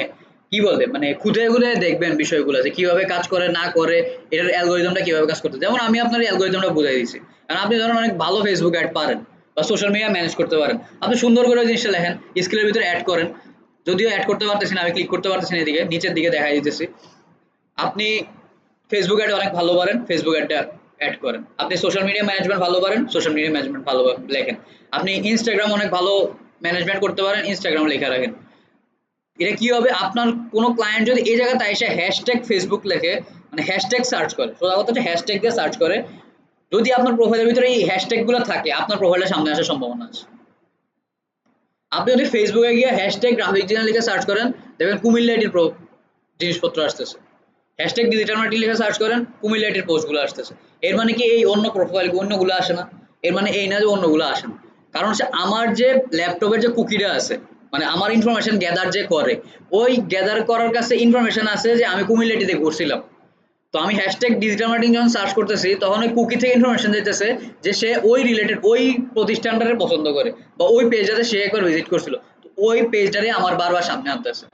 কি বলে মানে খুঁজে খুঁজে দেখবেন বিষয়গুলো যে কিভাবে কাজ করে না করে, এটার অ্যালগরিদমটা কিভাবে কাজ করতে, যেমন আমি আপনার অ্যালগরিদমটা বুঝাই দিচ্ছি। কারণ আপনি ধরেন অনেক ভালো ফেসবুক অ্যাড পারেন বা সোশ্যাল মিডিয়া ম্যানেজ করতে পারেন, আপনি সুন্দর করে ওই জিনিসটা লেখেন, স্কিলের ভিতরে অ্যাড করেন। যদিও অ্যাড করতে পারতেছি না, আমি ক্লিক করতে পারতেছি না, এদিকে নিচের দিকে দেখাই দিতেছি। আপনি ফেসবুক অ্যাড অনেক ভালো পারেন, ফেসবুক অ্যাডটা অ্যাড করেন। আপনি সোশ্যাল মিডিয়া ম্যানেজমেন্ট ভালো পারেন, সোশ্যাল মিডিয়া ম্যানেজমেন্ট ভালো লেখেন। আপনি ইনস্টাগ্রাম অনেক ভালো ম্যানেজমেন্ট করতে পারেন, ইনস্টাগ্রাম লেখা রাখেন। এটা কি হবে, আপনার কোনো ক্লায়েন্ট যদি এই জায়গাতে এসে হ্যাশট্যাগ ফেসবুক লেখে, মানে হ্যাশট্যাগ সার্চ করে, সোজা কথা হচ্ছে হ্যাশট্যাগ দিয়ে সার্চ করে, যদি আপনার প্রোফাইলের ভিতরে এই হ্যাশট্যাগ গুলো থাকে আপনার প্রোফাইলের সামনে আসার সম্ভাবনা আছে। আপনি যদি ফেসবুকে গিয়ে হ্যাশট্যাগ গ্রাফিক ডিজাইন লিখে সার্চ করেন দেখবেন কুমিল্লা আইটির জিনিসপত্র আসতেছে। হ্যাশট্যাগ ডিজিটাল মার্কেটিং লিখে সার্চ করেন কুমিল্লা আইটির পোস্টগুলো আসতেছে। এর মানে কি এই অন্য প্রোফাইল অন্যগুলো আসে না, এর মানে এই না যে অন্যগুলো আসে না। কারণ হচ্ছে আমার যে ল্যাপটপের যে কুকিটা আছে, মানে আমার ইনফরমেশন গ্যাদার যে করে, ওই গ্যাদার করার কাছে ইনফরমেশন আছে যে আমি কুমিল্লা আইটিতে করছিলাম। তো আমি হ্যাশট্যাগ ডিজিটাল মার্কেটিং যখন সার্চ করতেছি তখন ওই কুকি থেকে ইনফরমেশন দিতেছে যে সে ওই রিলেটেড ওই প্রতিষ্ঠানটারে পছন্দ করে বা ওই পেজটাতে সে একবার ভিজিট করছিল, তো ওই পেজটারে আমার বারবার সামনে আনতেছে।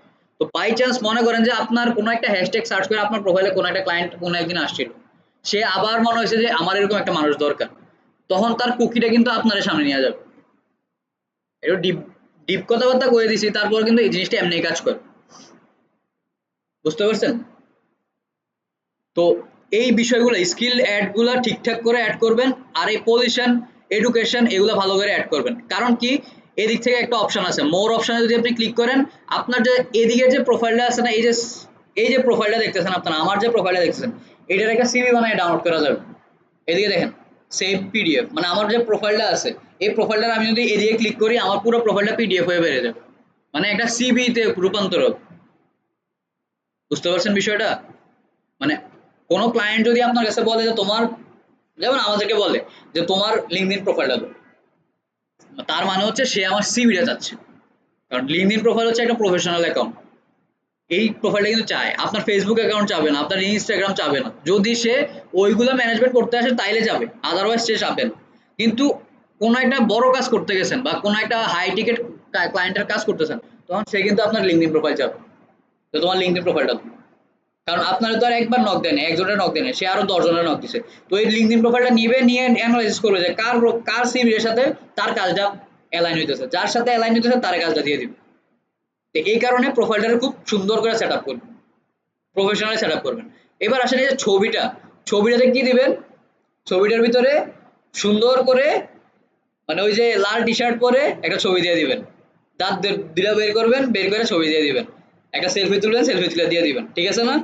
তো বাই চান্স মনে করেন যে আপনার কোনো একটা হ্যাশট্যাগ সার্চ করে আপনার প্রোফাইলে কোনো একটা ক্লায়েন্ট কোনো একদিন আসছিল, সে আবার মনে হয়েছে যে আমার এরকম একটা মানুষ দরকার, তখন তার কুকিটা কিন্তু আপনার সামনে নিয়ে যাবে। একটু ডিপ ডিপ কথাবার্তা কয়ে দিছি, তারপর কিন্তু এই জিনিসটা এমনি কাজ করে। বুঝতে পারছেন? তো এই বিষয়গুলো স্কিল অ্যাড গুলা ঠিকঠাক করে অ্যাড করবেন, আর এই পজিশন এডুকেশন এগুলো ভালো করে অ্যাড করবেন। কারণ কি, এদিক থেকে একটা অপশন আছে, মোর অপশনে যদি আপনি ক্লিক করেন, আপনার যে এদিকে যে প্রোফাইলটা আছে না, এই যে প্রোফাইলটা দেখতেছেন আপনারা, আমার যে প্রোফাইলটা দেখতেছেন, এটার একটা সিভি বানিয়ে ডাউনলোড করা যাবে। এদিকে দেখেন সেভ পিডিএফ, মানে আমার যে প্রোফাইলটা আছে এই প্রোফাইলটা আমি যদি এদিকে ক্লিক করি, আমার পুরো প্রোফাইলটা পিডিএফ হয়ে বেরিয়ে যাবে, মানে একটা সিভি তে রূপান্তর হবে। বুঝতে পারছেন বিষয়টা? মানে কোনো ক্লায়েন্ট যদি আপনার কাছে বলে যে তোমার, যেমন আমাদেরকে বলে যে তোমার লিঙ্কডইন প্রোফাইলটা দাও, তার মানে হচ্ছে সে আমার সিভিটা চাচ্ছে। কারণ লিঙ্কডইন প্রোফাইল হচ্ছে একটা প্রফেশনাল অ্যাকাউন্ট, এই প্রোফাইলটা কিন্তু চায়, আপনার ফেসবুক অ্যাকাউন্ট চাবে না, আপনার ইনস্টাগ্রাম চাবে না। যদি সে ওইগুলো ম্যানেজমেন্ট করতে আসে তাইলে যাবে, আদারওয়াইজ সে চাবে না। কিন্তু কোনো একটা বড় কাজ করতে গেছেন বা কোনো একটা হাই টিকেট ক্লায়েন্টের কাজ করতেছেন, তখন সে কিন্তু আপনার লিঙ্কডইন প্রোফাইল চাবে, তো তোমার লিঙ্কডইন প্রোফাইলটা দাও। কারণ আপনার তো আর একবার নক দেয় না, একজনের নক দেয় না, সে আরো 10 জনের নক দিছে। তো এই লিঙ্কডইন প্রোফাইলটা নিবে, নিয়ে অ্যানালাইসিস করবে যে কার সিভি এর সাথে তার কাজটা অ্যালাইন হইতেছে, যার সাথে অ্যালাইন হইতেছে তার কাজটা দিয়ে দিবে। তো এই কারণে প্রোফাইলটা খুব সুন্দর করে সেটআপ করবেন, প্রফেশনাল সেটআপ করবেন। এবার আসেন এই যে ছবিটাতে কি দিবেন? ছবিটার ভিতরে সুন্দর করে, মানে ওই যে লাল টি শার্ট পরে একটা ছবি দিয়ে দিবেন, দাঁত দুটা বের করবেন, বের করে ছবি দিয়ে দিবেন, একটা সেলফি তুলবেন, সেলফি তুলে দিয়ে দিবেন, ঠিক আছে না?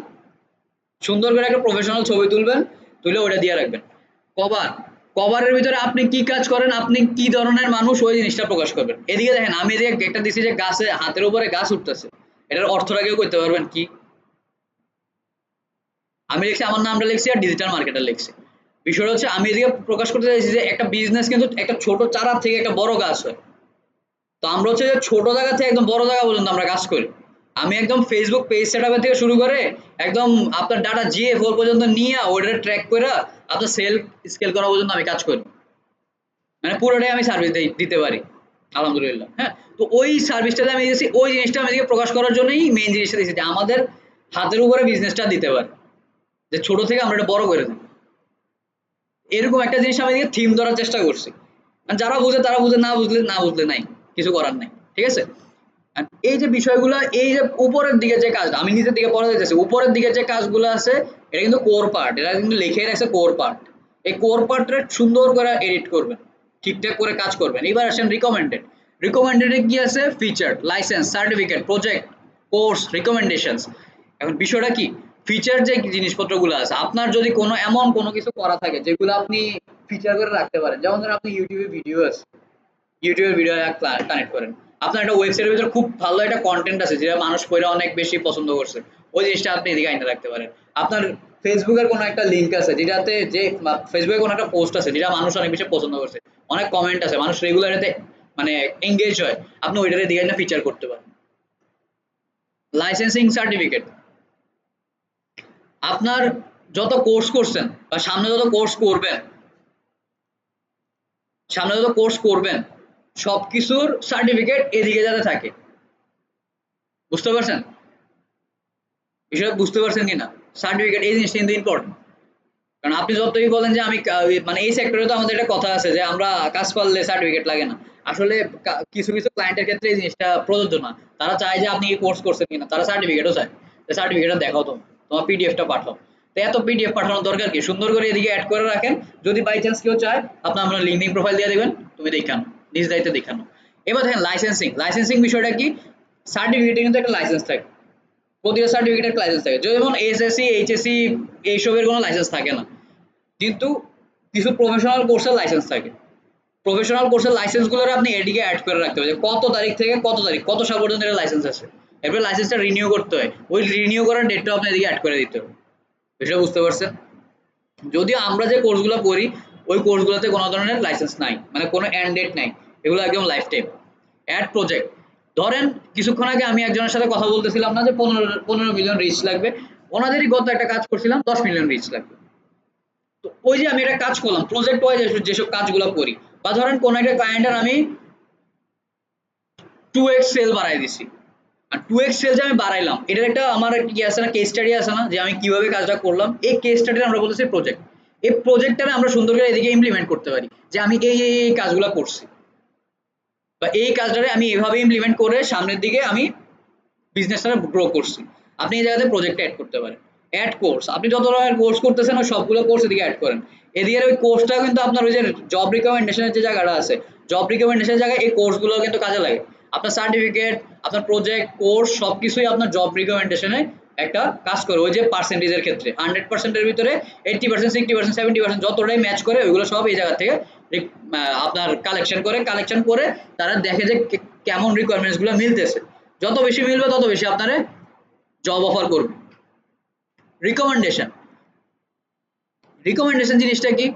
সুন্দর করে একটা প্রফেশনাল ছবি তুলবেন, তুলে ওটা দিয়ে রাখবেন। কভার, কভারের ভিতরে আপনি কি কাজ করেন, আপনি কি ধরনের মানুষ, ওই জিনিসটা প্রকাশ করবেন। এদিকে দেখেন আমি যে একটা দিছি যে গাছে, হাতের উপরে গাছ উঠতেছে, এটার অর্থটা কেউ করতে পারবেন কি? আমি লিখছি, আমার নামটা লিখছি আর ডিজিটাল মার্কেটার লিখছি। বিষয়টা হচ্ছে আমি এদিকে প্রকাশ করতে চাইছি যে একটা বিজনেস কিন্তু একটা ছোট চারা থেকে একটা বড় গাছ হয়। তো আমরা হচ্ছে যে ছোট জায়গা থেকে একদম বড় জায়গা পর্যন্ত আমরা কাজ করি। আমি একদম ফেসবুক পেজ সেটআপ থেকে শুরু করে একদম আপনার ডাটা জিএফ পর্যন্ত নিয়ে ওটা ট্র্যাক করে আপনার সেল স্কেল করা পর্যন্ত আমি কাজ করি, মানে পুরোটাই আমি সার্ভিস দিতে পারি আলহামদুলিল্লাহ। হ্যাঁ, তো ওই সার্ভিসটাতে আমি দিয়েছি, ওই জিনিসটা আমি এদিকে প্রকাশ করার জন্যই মেইন জিনিসটা দিয়েছি যে আমাদের হাতের উপরে বিজনেসটা দিতে পারে, যে ছোট থেকে আমরা এটা বড় করে দিই। এরকম একটা জিনিস আমি এদিকে থিম ধরার চেষ্টা করছি, যারা বুঝে তারা বুঝে, না বুঝলে নাই, কিছু করার নাই, ঠিক আছে? আর এই যে বিষয়গুলো, এই যে উপরের দিকে যে কাজটা আমি নিচের দিকে পড়া যাইতেছি, উপরের দিকে যে কাজগুলো আছে এটা কিন্তু কোর পার্ট, এটা কিন্তু লিখে রাখছে কোর পার্ট। এই কোর পার্টটা সুন্দর করে এডিট করবেন, ঠিকঠাক করে কাজ করবেন। এবার আসেন রিকমেন্ডেড। রিকমেন্ডেডে কি আছে? Feature, licence, certificate, project, course, recommendations. এখন বিষয়টা কি, ফিচার যে জিনিসপত্রগুলো আছে, আপনার যদি কোনো এমন কোনো কিছু করা থাকে যেগুলো আপনি ফিচার করে রাখতে পারেন, যেমন ধরুন আপনি ইউটিউবে ভিডিও আছে, ইউটিউবের ভিডিও কানেক্ট করেন, আপনার একটা ওয়েবসাইটের ভিতরে খুব ভালো একটা কন্টেন্ট আছে যেটা মানুষ পড়ে অনেক বেশি পছন্দ করছে, ওই জিনিসটা আপনি এদিকে আইনা রাখতে পারেন। আপনার ফেসবুকের কোনো একটা লিঙ্ক আছে যেটাতে, যে ফেসবুকে কোনো একটা পোস্ট আছে যেটা মানুষ অনেক বেশি পছন্দ করছে, অনেক কমেন্ট আছে, মানুষ রেগুলার এতে মানে এঙ্গেজ হয়, আপনি ওইটার দিকে না ফিচার করতে পারেন। লাইসেন্সিং সার্টিফিকেট, আপনার যত কোর্স করছেন বা সামনে যত কোর্স করবেন সবকিছুর সার্টিফিকেট এদিকে যাতে থাকে। বুঝতে পারছেন? বিষয়টা বুঝতে পারছেন কিনা? সার্টিফিকেট এই জিনিসটা কিন্তু ইম্পর্টেন্ট। কারণ আপনি যতই বলেন যে আমি মানে এই সেক্টরে তো আমাদের একটা কথা আছে যে আমরা কাজ করলে সার্টিফিকেট লাগে না। আসলে কিছু কিছু ক্লায়েন্টের ক্ষেত্রে এই জিনিসটা প্রযোজ্য না। তারা চায় যে আপনি এই কোর্স করছেন কিনা, তারা সার্টিফিকেটও চায়। যে সার্টিফিকেটটা দেখাও তুমি, তোমার পিডিএফটা পাঠাও। তো এত পিডিএফ পাঠানোর দরকার কি? সুন্দর করে এদিকে এড করে রাখেন। যদি বাই চান্স কেউ চায় আপনার লিঙ্কডিন প্রোফাইল দিয়ে দিবেন, তুমি দেখানো, নিজ দায়িত্বে দেখানো। এবার দেখেন লাইসেন্সিং বিষয়টা কি? সার্টিফিকেটে কিন্তু একটা লাইসেন্স থাকে, প্রতিটা সার্টিফিকেটের লাইসেন্স থাকে। যেমন এসএসসি, এইচএসসি এইসবের কোনো লাইসেন্স থাকে না, কিন্তু কিছু প্রফেশনাল কোর্সের লাইসেন্স থাকে। প্রফেশনাল কোর্সের লাইসেন্স গুলো আপনি এদিকে অ্যাড করে রাখতে হবে, কত তারিখ থেকে কত তারিখ, কত সাল পর্যন্ত এটা লাইসেন্স আছে। এরপরে লাইসেন্সটা রিনিউ করতে হয়, ওই রিনিউ করার ডেটটা আপনি এদিকে অ্যাড করে দিতে হবে। বিষয়টা বুঝতে পারছেন? যদিও আমরা যে কোর্সগুলো করি ওই কোর্সগুলোতে কোনো ধরনের লাইসেন্স নাই, মানে কোনো এন্ড ডেট নাই, এগুলো একদম লাইফ টাইম। অ্যাড প্রজেক্ট, ধরেন কিছুক্ষণ আগে আমি একজনের সাথে কথা বলতেছিলাম না যে 15 মিলিয়ন রিচ লাগবে, ওনাদেরই গত একটা কাজ করছিলাম 10 মিলিয়ন রিচ লাগবে। তো ওই যে আমি একটা কাজ করলাম প্রজেক্ট ওয়াইজ, যেসব কাজগুলো করি, বা ধরেন কোন একটা ক্লায়েন্টের আমি 2x সেল বাড়াই দিছি, আর 2x সেল যে আমি বাড়াইলাম এটার একটা আমার কি আছে না, কেস স্টাডি আছে না, যে আমি কিভাবে কাজটা করলাম, এই কেস স্টাডি আমরা বলতেছি প্রজেক্ট। এই প্রজেক্টটা আমরা সুন্দর করে এদিকে ইমপ্লিমেন্ট করতে পারি, যে আমি এই কাজগুলো করছি, বা এই কাজটারে আমি এভাবে ইমপ্লিমেন্ট করে সামনের দিকে আমি বিজনেসটা গ্রো করছি। আপনি এই জায়গাতে প্রজেক্টটা অ্যাড করতে পারেন। অ্যাড কোর্স, আপনি যত রকমের কোর্স করতেছেন ওই সবগুলো কোর্স এদিকে অ্যাড করেন। এদিকে ওই কোর্সটা কিন্তু আপনার ওই যে জব রিকমেন্ডেশনের যে জায়গাটা আছে, জব রিকমেন্ডেশনের জায়গায় এই কোর্সগুলো কিন্তু কাজে লাগে। আপনার সার্টিফিকেট, আপনার প্রজেক্ট, কোর্স সবকিছুই আপনার জব রিকমেন্ডেশনে একটা কাজ করে। ওই যে পার্সেন্টেজের ক্ষেত্রে 100% এর ভিতরে 80%, 60%, 70% যতটাই ম্যাচ করে ওইগুলো সব এই জায়গা থেকে আপনার কালেকশন করে তারা দেখে যে কেমন রিকোয়ারমেন্টস গুলো মিলতেছে। যত বেশি মিলবে তত বেশি আপনারে জব অফার করবে। রিকমেন্ডেশন রিকমেন্ডেশন জিনিসটা কি?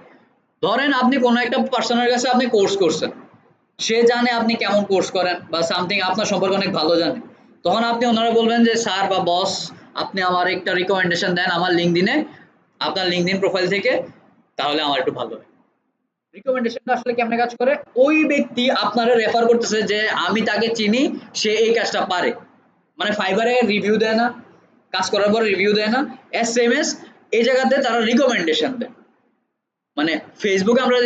ধরেন আপনি কোনো একটা পার্সনের কাছে আপনি কোর্স করছেন, সে জানে আপনি কেমন কোর্স করেন বা সামথিং আপনার সম্পর্কে অনেক ভালো জানে, তখন আপনি ওনারা বলবেন যে স্যার বা বস আপনি আমার একটা রিকমেন্ডেশন দেন আমার লিঙ্কডইনে, আপনার লিঙ্কডইন প্রোফাইল থেকে, তাহলে আমার একটু ভালো হয়। রিকমেন্ডেশনটা আসলে কেমনে কাজ করে? ওই ব্যক্তি আপনারে রেফার করতেছে যে আমি তাকে চিনি, সে এই কাজটা পারে। মানে ফাইবারে রিভিউ দেয় না, কাজ করার পর রিভিউ দেয় না, এসএমএস এই জায়গাতে তারা রিকমেন্ডেশন দেয়। মানে ফেসবুকে আমরা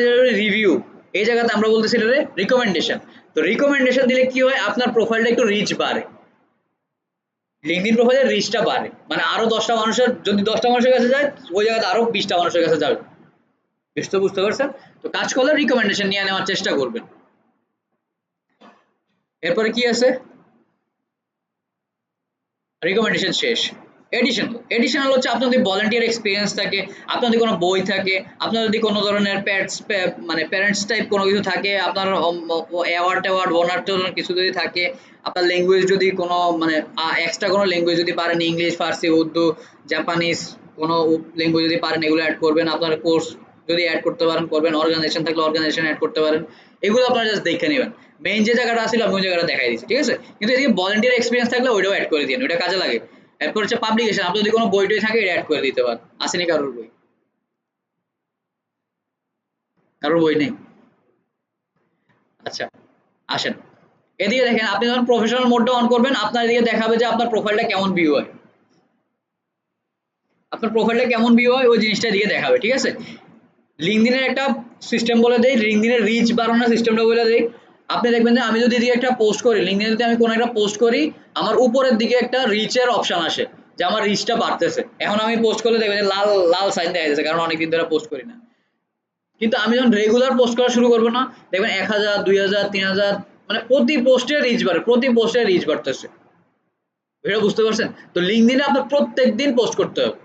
রিভিউ, এই জায়গাতে আমরা বলতেছি এটা রিকমেন্ডেশন। তো রিকমেন্ডেশন দিলে কি হয়? আপনার প্রোফাইলটা একটু রিচ বাড়ে, লিঙ্কডইন প্রোফাইলের রিচটা বাড়ে। মানে আরো 10টা মানুষের, যদি 10টা মানুষের কাছে যায় ওই জায়গাতে আরো 20টা মানুষের কাছে যাবে। বুঝতে পারছেন? তো কাজ করলে রিকমেন্ডেশন নিয়ে নেওয়ার চেষ্টা করবেন। এরপরে কি আছে? রিকমেন্ডেশন শেষ। এডিশনাল হচ্ছে আপনার যদি ভলান্টিয়ার এক্সপিরিয়েন্স থাকে, আপনার যদি কোনো বই থাকে, আপনার যদি কোনো ধরনের মানে প্যারেন্টস টাইপ কোনো কিছু থাকে, আপনার অ্যাওয়ার্ড ওনার কিছু যদি থাকে, আপনার ল্যাঙ্গুয়েজ যদি কোনো মানে এক্সট্রা কোনো ল্যাঙ্গুয়েজ যদি পারেন, ইংলিশ, ফার্সি, উর্দু, জাপানিজ কোনো ল্যাঙ্গুয়েজ যদি পারেন এগুলো অ্যাড করবেন। আপনার কোর্স যদি অ্যাড করতে পারেন করবেন, অর্গানাইজেশন থাকলে অর্গানাইজেশন অ্যাড করতে পারেন। এগুলো আপনারা জাস্ট দেখে নেবেন। মেইন যে জায়গাটা ছিল আমি ওই জায়গাটা দেখাই দিচ্ছি, ঠিক আছে? কিন্তু এদিকে ভলান্টিয়ার এক্সপিরিয়েন্স থাকলে ওইটাও অ্যাড করে দিন, ওইটা কাজে লাগে। এরপর হচ্ছে পাবলিকেশন, আপনি যদি কোনো বই টই থাকে এটা অ্যাড করে দিতে পারেন। আসেনি কারোর বই? কারোর বই নেই? আচ্ছা, আসেন এদিকে দেখেন। আপনি যখন প্রফেশনাল মোডটা অন করবেন আপনার এদিকে দেখাবে যে আপনার প্রোফাইলটা কেমন ভিউ হয়, আপনার প্রোফাইলটা কেমন ভিউ হয় ওই জিনিসটা এদিকে দেখাবে, ঠিক আছে? লিঙ্কডইনের একটা সিস্টেম বলে দেই, লিঙ্কডইনের রিচ বাড়ানোর সিস্টেমটা বলে দেই। আপনি দেখবেন যে আমি যদি এদিকে একটা পোস্ট করি, লিঙ্কডইনে যদি আমি কোনো একটা পোস্ট করি, আমার উপরের দিকে একটা রিচের অপশন আসে যে আমার রিচটা বাড়তেছে। এখন আমি পোস্ট করলে দেখবেন যে লাল লাল সাইন দেখা যাচ্ছে, কারণ অনেকদিন ধরে পোস্ট করি না। কিন্তু আমি যখন রেগুলার পোস্ট করা শুরু করবো না, দেখবেন 1000, 2000, 3000, মানে প্রতি পোস্টে রিচ বাড়ে, প্রতি পোস্টে রিচ বাড়তেছে। এটা বুঝতে পারছেন? তো লিঙ্কডইনে আপনার প্রত্যেক দিন পোস্ট করতে হবে।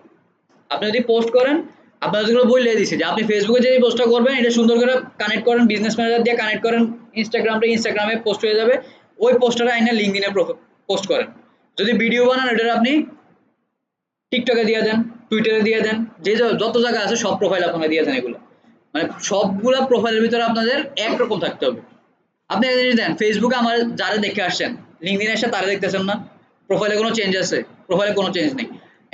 আপনি যদি পোস্ট করেন, আপনার যেগুলো বলে দিছি যে আপনি ফেসবুকে যে পোস্টটা করবেন এটা সুন্দর করে কানেক্ট করেন, বিজনেস ম্যানেজার দিয়ে কানেক্ট করেন, ইনস্টাগ্রামে পোস্ট হয়ে যাবে। ওই পোস্টটা আইনা লিঙ্কডইনে পোস্ট করেন। যদি ভিডিও বানান এটা আপনি টিকটকে দিয়ে দেন, টুইটারে দিয়ে দেন, যে যত জায়গা আছে সব প্রোফাইল আপনারা দিয়ে দেন। এগুলো মানে সবগুলা প্রোফাইলের ভিতরে আপনাদের একরকম থাকতে হবে। আপনি একটা জিনিস দেন, ফেসবুকে আমার যারা দেখে আসছেন, লিঙ্কডইনে এসে তারা দেখতেছেন না? প্রোফাইলে কোনো চেঞ্জ আছে? প্রোফাইলে কোনো চেঞ্জ নেই।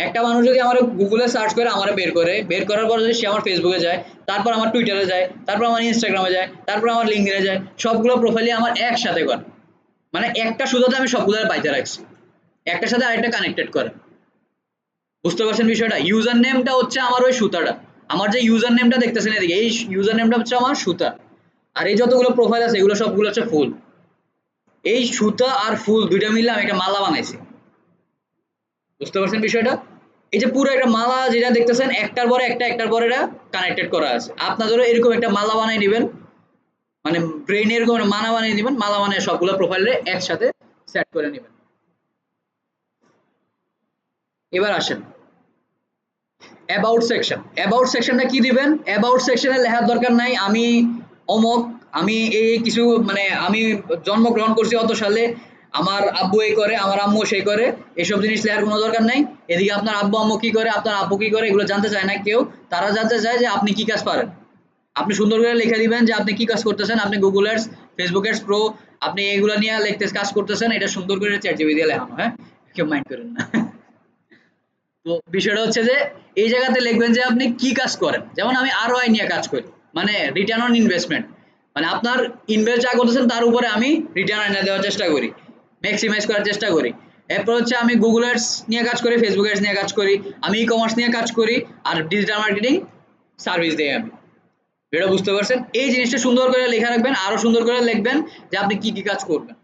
একটা মানুষ যদি আমার গুগলে সার্চ করে আমার বের করার পর যদি সে আমার ফেসবুকে যায়, তারপর আমার টুইটারে যায়, তারপর আমার ইনস্টাগ্রামে যায়, তারপর আমার লিঙ্কডইনে যায়, সবগুলো প্রোফাইলই আমার একসাথে করে। মানে একটা সুতাতে আমি সবগুলো বাইতে রাখছি, একটার সাথে আরেকটা কানেক্টেড করে। বুঝতে পারছেন বিষয়টা? ইউজার নেমটা হচ্ছে আমার ওই সুতাটা। আমার যে ইউজার নেমটা দেখতেছেন এদিকে, এই ইউজার নেমটা হচ্ছে আমার সুতা। আর এই যতগুলো প্রোফাইল আছে এগুলো সবগুলো হচ্ছে ফুল। এই সুতা আর ফুল দুইটা মিলে আমি একটা মালা বানাইছি। বুঝতে পারছেন বিষয়টা? এই যে পুরো একটা মালা যেটা দেখতেছেন, একটার পরে একটা একটার পরে এটা কানেক্টেড করা আছে। আপনাদেরও এরকম একটা মালা বানিয়ে নেবেন, মানে ব্রেইন এরকম একটা মালা বানিয়ে নেবেন, মালা বানিয়ে সবগুলো প্রোফাইলে একসাথে সেট করে নেবেন। এবার আসেন অ্যাবাউট সেকশনটা কি দিবেন? অ্যাবাউট সেকশনে লেখার দরকার নাই আমি অমক, আমি এই কিছু মানে আমি জন্মগ্রহণ করছি অত সালে, আমার আব্বু এই করে, আমার আম্মু সেই করে, এসব জিনিস লেখার কোনো দরকার নাই। এদিকে আপনার আব্বু আম্মু কি করে, আপনার আপু কি করে, এগুলো জানতে চায় না কেউ। তারা জানতে চায় যে আপনি কি কাজ পারেন। আপনি সুন্দর করে লিখে দিবেন যে আপনি কি কাজ করতেছেন, আপনি Google ads, Facebook ads pro, আপনি এগুলো নিয়ে লিখতে কাজ করতেছেন। এটা সুন্দর করে চ্যাট জিপিটি দিয়ে লেখানো, হ্যাঁ, কেউ মাইন্ড করেন না। তো বিষয়টা হচ্ছে যে এই জায়গাতে লিখবেন যে আপনি কি কাজ করেন। যেমন আমি আরওআই নিয়ে কাজ করি, মানে রিটার্ন অন ইনভেস্টমেন্ট, মানে আপনার ইনভেস্ট যা করতেছেন তার উপরে আমি রিটার্ন এনে দেওয়ার চেষ্টা করি, ম্যাক্সিমাইজ করার চেষ্টা করি। এরপর হচ্ছে আমি গুগল অ্যাডস নিয়ে কাজ করি, ফেসবুক অ্যাডস নিয়ে কাজ করি, আমি ই কমার্স নিয়ে কাজ করি, আর ডিজিটাল মার্কেটিং সার্ভিস দিই আমি। এটা বুঝতে পারছেন? এই জিনিসটা সুন্দর করে লেখা রাখবেন, আরো সুন্দর করে লিখবেন যে আপনি কি কি কাজ করবেন।